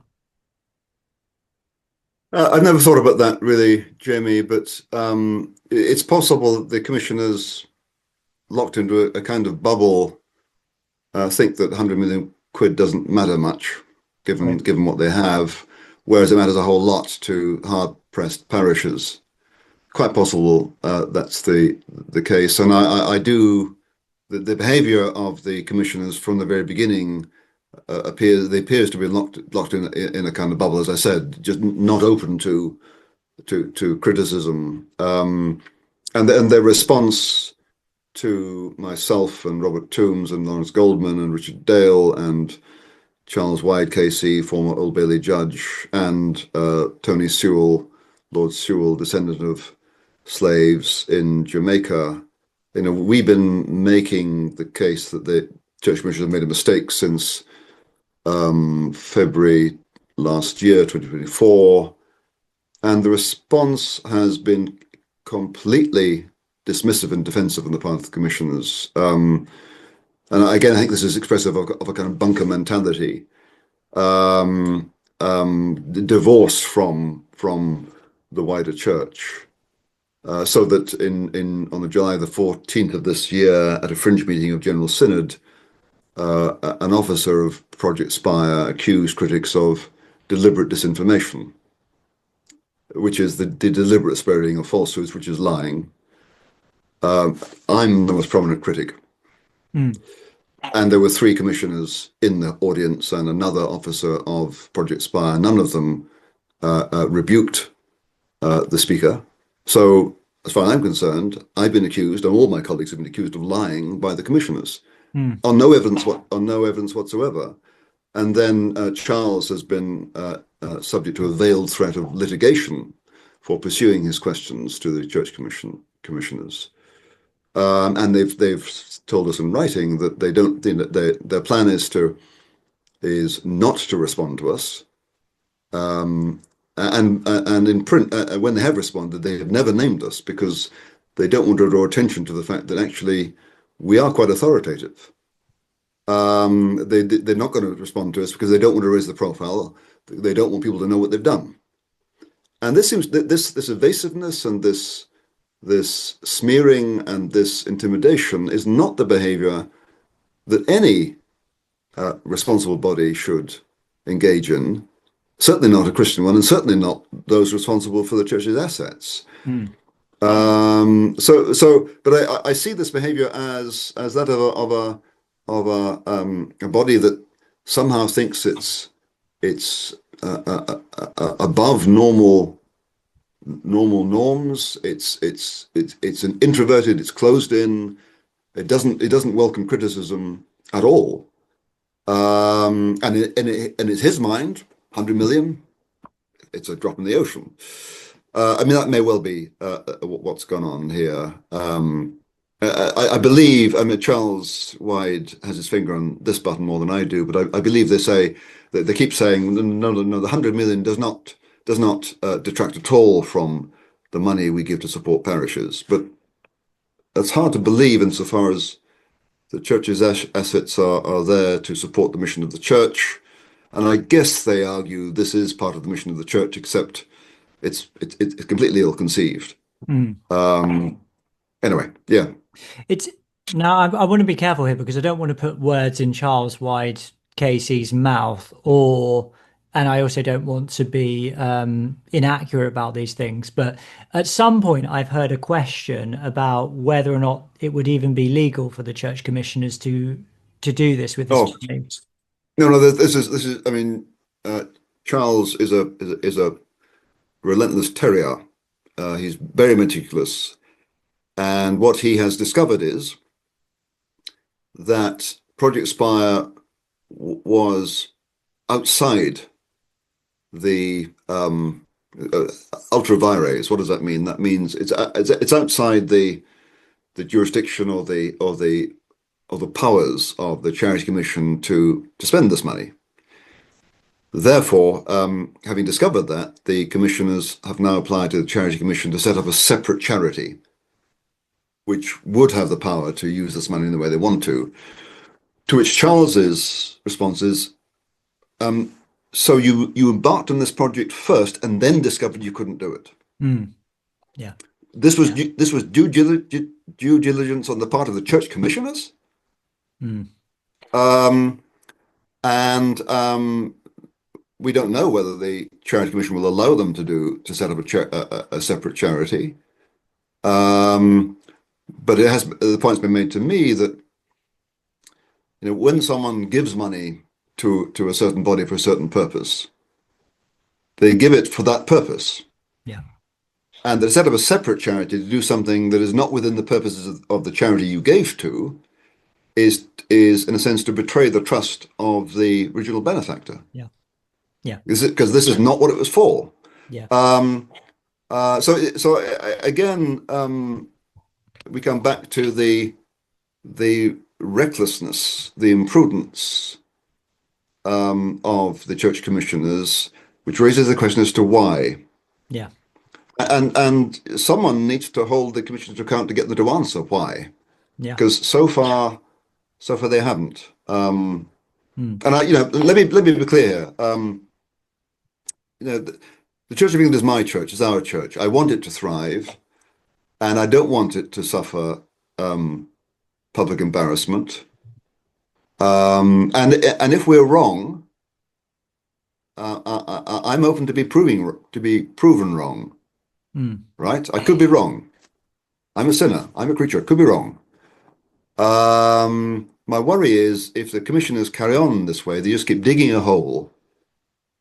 I've never thought about that really, Jamie, but it's possible that the commissioners locked into a kind of bubble think that 100 million quid doesn't matter much, Right. given what they have, whereas it matters a whole lot to hard-pressed parishes. Quite possible that's the case, and I do the behaviour of the commissioners from the very beginning appears to be locked in a kind of bubble, as I said, just not open to criticism, and their response to myself and Robert Toombs and Lawrence Goldman and Richard Dale and Charles Wyde KC, former Old Bailey judge, and Tony Sewell, Lord Sewell, descendant of slaves in Jamaica. We've been making the case that the Church Commission have made a mistake since February last year, 2024, and the response has been completely dismissive and defensive on the part of the commissioners. And again, I think this is expressive of a kind of bunker mentality, divorced from the wider church. So that on the July the 14th of this year, at a fringe meeting of General Synod, an officer of Project Spire accused critics of deliberate disinformation, which is the deliberate spreading of falsehoods, which is lying. I'm the most prominent critic. Mm. And there were three commissioners in the audience and another officer of Project Spire. None of them rebuked the speaker. So, as far as I'm concerned, I've been accused, and all my colleagues have been accused of lying by the commissioners Mm. on no evidence whatsoever. And then Charles has been subject to a veiled threat of litigation for pursuing his questions to the Church commissioners. And they've told us in writing that they don't think that their plan is not to respond to us. And in print, when they have responded, they have never named us because they don't want to draw attention to the fact that actually we are quite authoritative. They're not going to respond to us because they don't want to raise the profile. They don't want people to know what they've done. And this seems this evasiveness and this smearing and this intimidation is not the behavior that any responsible body should engage in. Certainly not a Christian one, and certainly not those responsible for the church's assets. But I see this behavior as that of a body that somehow thinks it's above normal norms. It's an introverted. It's closed in. It doesn't welcome criticism at all. And in his mind, 100 million, it's a drop in the ocean. I mean, that may well be what's gone on here. I believe, I mean, Charles Wyde has his finger on this button more than I do, but I believe they keep saying, no, the 100 million does not detract at all from the money we give to support parishes. But that's hard to believe insofar as the church's assets are there to support the mission of the church. And I guess they argue this is part of the mission of the church, except it's completely ill-conceived. Anyway, yeah. Now I want to be careful here because I don't want to put words in Charles Wyde Casey's mouth, and I also don't want to be inaccurate about these things. But at some point, I've heard a question about whether or not it would even be legal for the church commissioners to do this with this money. No. This is. I mean, Charles is a relentless terrier. He's very meticulous, and what he has discovered is that Project Spire was outside the ultra vires. What does that mean? That means it's outside the jurisdiction or the powers of the Charity Commission to spend this money. Therefore, having discovered that, the commissioners have now applied to the Charity Commission to set up a separate charity, which would have the power to use this money in the way they want to. To which Charles's response is, so you embarked on this project first and then discovered you couldn't do it. Yeah. This was due diligence on the part of the church commissioners. And we don't know whether the Charity Commission will allow them to set up a separate charity. But the point's been made to me that when someone gives money to a certain body for a certain purpose, they give it for that purpose. Yeah. And to set up a separate charity to do something that is not within the purposes of the charity you gave to is in a sense to betray the trust of the original benefactor. Yeah. Yeah. Because this is not what it was for. Yeah. So again, we come back to the recklessness, the imprudence of the church commissioners, which raises the question as to why. Yeah. And someone needs to hold the commission to account to get them to answer why. Yeah. Because so far they haven't. And let me be clear. The Church of England is my church, is our church. I want it to thrive, and I don't want it to suffer public embarrassment. And if we're wrong, I'm open to be proven wrong. Right? I could be wrong. I'm a sinner. I'm a creature. I could be wrong. My worry is if the commissioners carry on this way, they just keep digging a hole.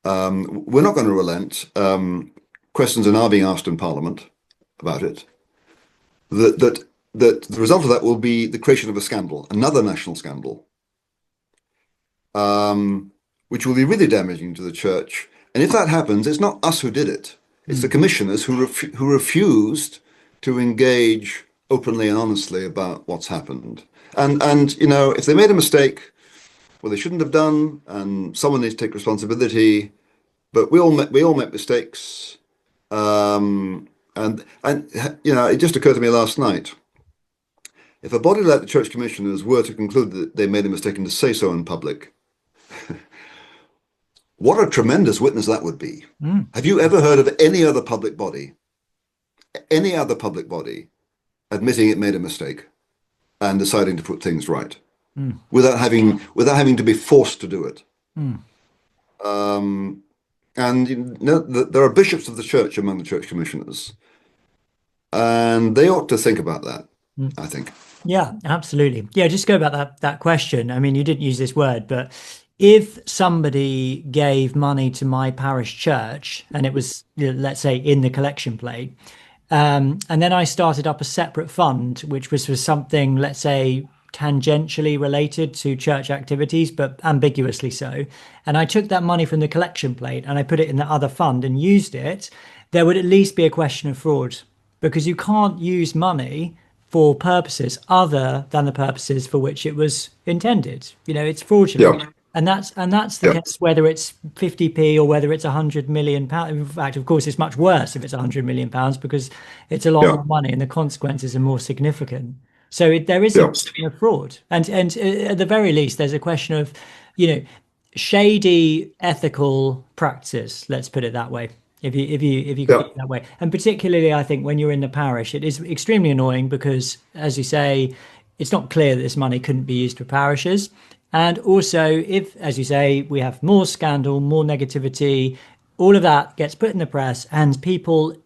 We're not going to relent. Questions are now being asked in Parliament about it. That the result of that will be the creation of a scandal, another national scandal, which will be really damaging to the church. And if that happens, it's not us who did it. It's the commissioners who refused to engage openly and honestly about what's happened. And you know, if they made a mistake, well, they shouldn't have done, and someone needs to take responsibility. But we all make mistakes. And you know, it just occurred to me last night. If a body like the Church Commissioners were to conclude that they made a mistake and to say so in public, what a tremendous witness that would be. Have you ever heard of any other public body admitting it made a mistake and deciding to put things right without having to be forced to do it? And you know, there are bishops of the church among the Church Commissioners, and they ought to think about that, I think. Yeah, absolutely. Yeah, just go about that question. I mean, you didn't use this word, but if somebody gave money to my parish church and it was, you know, let's say, in the collection plate, and then I started up a separate fund, which was for something, let's say, tangentially related to church activities, but ambiguously so. And I took that money from the collection plate and I put it in the other fund and used it, there would at least be a question of fraud, because you can't use money for purposes other than the purposes for which it was intended. You know, it's fraudulent. Yeah, And that's the yeah, case whether it's 50p or whether it's 100 million pounds. In fact, of course, it's much worse if it's 100 million pounds because it's a lot yeah, more money and the consequences are more significant. So there is a yeah, question of fraud, and at the very least, there's a question of, you know, shady ethical practice. Let's put it that way. If you could yeah, put it that way, and particularly, I think when you're in the parish, it is extremely annoying because, as you say, it's not clear that this money couldn't be used for parishes. And also, if, as you say, we have more scandal, more negativity, all of that gets put in the press, and people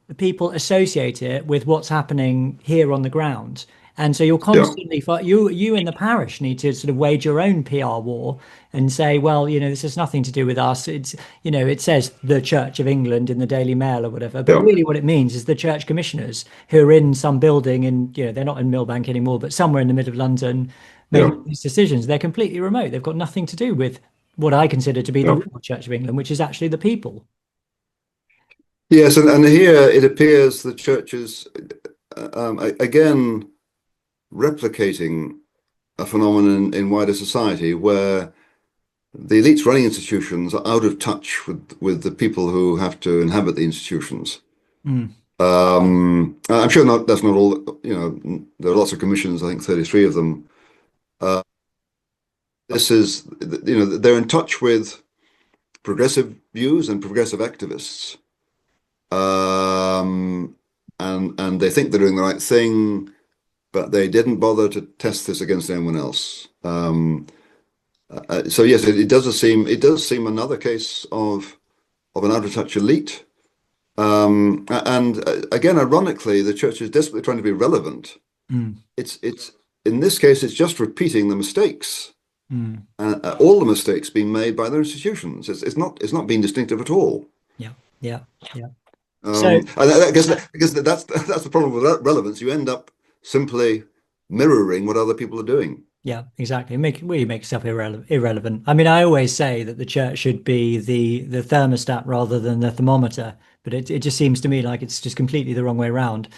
associate it with what's happening here on the ground. And so you're yeah, constantly you in the parish need to sort of wage your own PR war and say, well, you know, this has nothing to do with us. It's, you know, it says the Church of England in the Daily Mail or whatever, but yeah, really what it means is the church commissioners who are in some building in, you know, they're not in Millbank anymore, but somewhere in the middle of London yeah, making these decisions. They're completely remote. They've got nothing to do with what I consider to be the yeah. real Church of England, which is actually the people. Yes, and here it appears the church is again replicating a phenomenon in wider society where the elites running institutions are out of touch with the people who have to inhabit the institutions. Mm, I'm sure that's not all, you know, there are lots of commissions, I think 33 of them. Uh, this is, you know, they're in touch with progressive views and progressive activists. Um, and they think they're doing the right thing, but they didn't bother to test this against anyone else. So yes, it does seem another case of an out of touch elite. And again, ironically, the church is desperately trying to be relevant. mm, It's in this case, it's just repeating the mistakes, mm. all the mistakes being made by their institutions. It's not being distinctive at all. Yeah, yeah, yeah. So And I guess that's the problem with relevance. You end up simply mirroring what other people are doing. yeah, exactly. Really make yourself irrelevant. I mean, I always say that the church should be the thermostat rather than the thermometer, but it just seems to me like it's just completely the wrong way around.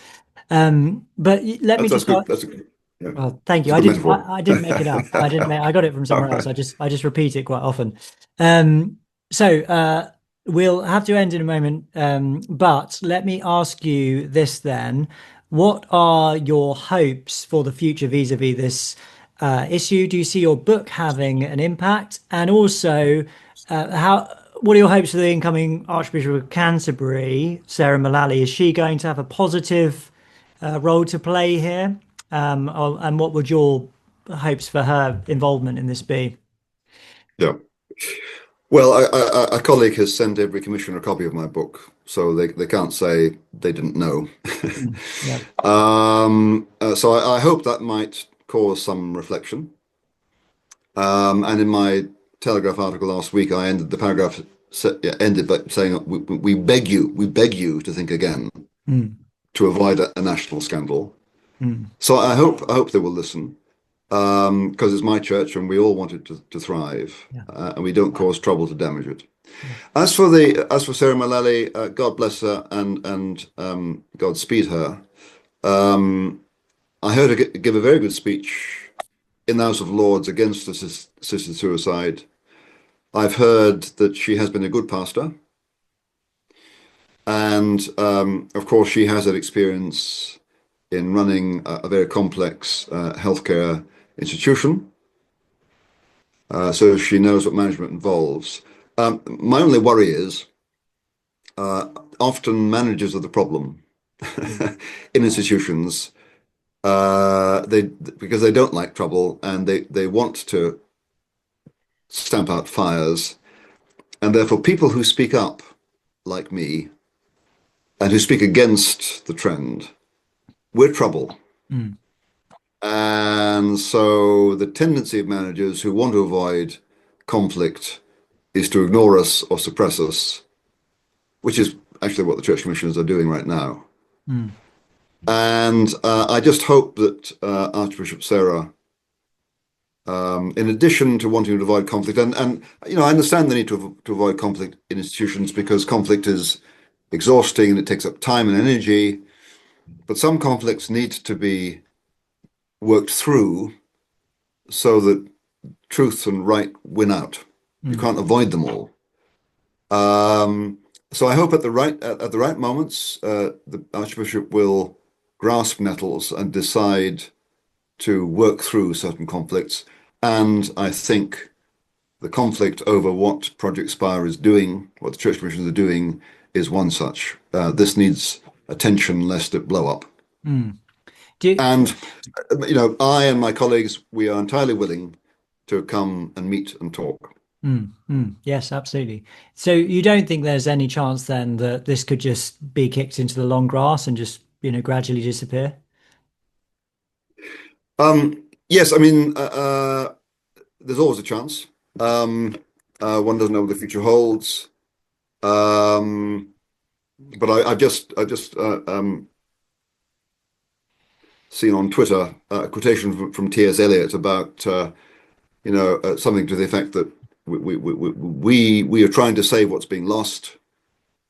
But let me That's just good. That's a good. Yeah, well, thank it's you. a good metaphor. I didn't make it up. I got it from All somewhere else. right. I just repeat it quite often. So we'll have to end in a moment. But let me ask you this then. What are your hopes for the future vis-a-vis this issue? Do you see your book having an impact? And also, how what are your hopes for the incoming Archbishop of Canterbury, Sarah Mullally? Is she going to have a positive role to play here? And what would your hopes for her involvement in this be? Yeah. Well, a colleague has sent every commissioner a copy of my book, so they can't say they didn't know. Mm, yeah. So I hope that might cause some reflection. And in my Telegraph article last week, I ended the paragraph ended by saying we beg you to think again Mm, to avoid a national scandal. mm, So I hope they will listen. Because it's my church and we all want it to thrive, yeah. and we don't cause trouble to damage it. Yeah. As for Sarah Mullally, God bless her and God speed her. Um, I heard her give a very good speech in the House of Lords against assisted suicide. I've heard that she has been a good pastor. And of course, she has had experience in running a very complex healthcare institution. So she knows what management involves. My only worry is often managers are the problem in institutions. Because they don't like trouble and they want to stamp out fires, and therefore people who speak up, like me, and who speak against the trend, we're trouble. Mm. And so the tendency of managers who want to avoid conflict is to ignore us or suppress us, which is actually what the church commissioners are doing right now. Mm. And I just hope that Archbishop Sarah, in addition to wanting to avoid conflict, and you know, I understand the need to avoid conflict in institutions because conflict is exhausting and it takes up time and energy. But some conflicts need to be worked through so that truth and right win out. You can't avoid them all. So I hope at the right moments, the Archbishop will grasp nettles and decide to work through certain conflicts. And I think the conflict over what Project Spire is doing, what the church commissioners are doing, is one such. This needs attention lest it blow up. Mm. And, you know, I and my colleagues, we are entirely willing to come and meet and talk. Yes, absolutely. So you don't think there's any chance then that this could just be kicked into the long grass and just, you know, gradually disappear? Yes, I mean, there's always a chance. One doesn't know what the future holds. But I've just seen on Twitter a quotation from T.S. Eliot about you know, something to the effect that we are trying to save what's being lost,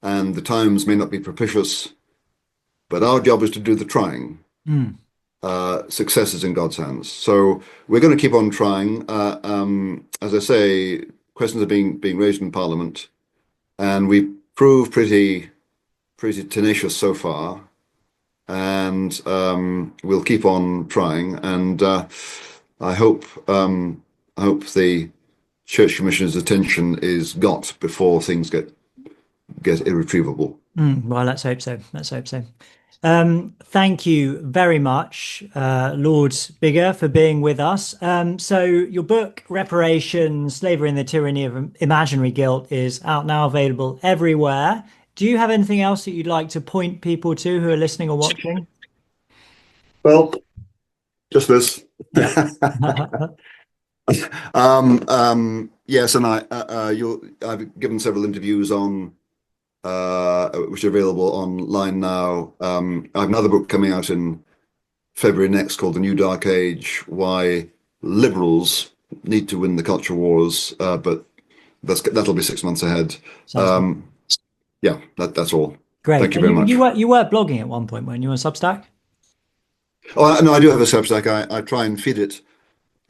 and the times may not be propitious, but our job is to do the trying. Success is in God's hands, so we're going to keep on trying. As I say, questions are being raised in Parliament, and we prove pretty tenacious so far, and we'll keep on trying. And I hope the Church Commissioner's attention is got before things get irretrievable. Well, let's hope so. Let's hope so. Thank you very much, Lord Biggar, for being with us. So your book, Reparations, Slavery and the Tyranny of Imaginary Guilt, is out now, available everywhere. Do you have anything else that you'd like to point people to who are listening or watching? Well, just this. Yeah. Yes, and I've given several interviews on which are available online now. I have another book coming out in February next called The New Dark Age: Why Liberals Need to Win the Culture Wars, but that'll be 6 months ahead. Yeah, that's all. Great. Thank you very much. You were blogging at one point, weren't you, on Substack? Oh, no, I do have a Substack. I try and feed it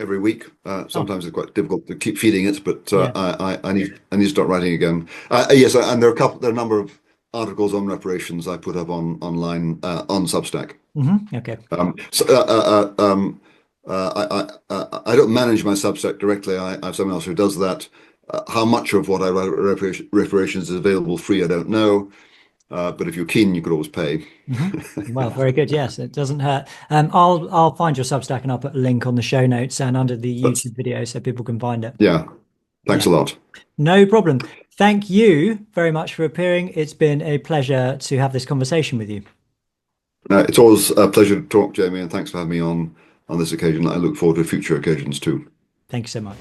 every week. Sometimes it's quite difficult to keep feeding it, but I need to start writing again. Yes, and there are a number of articles on reparations I put up online on Substack. Okay. I don't manage my Substack directly. I have someone else who does that. How much of what I write about reparations is available free, I don't know. But if you're keen, you could always pay. Well, very good. Yes, it doesn't hurt. I'll find your Substack and I'll put a link on the show notes and under the YouTube video so people can find it. Yeah. Thanks a lot. No problem. Thank you very much for appearing. It's been a pleasure to have this conversation with you. It's always a pleasure to talk, Jamie, and thanks for having me on this occasion. I look forward to future occasions too. Thank you so much.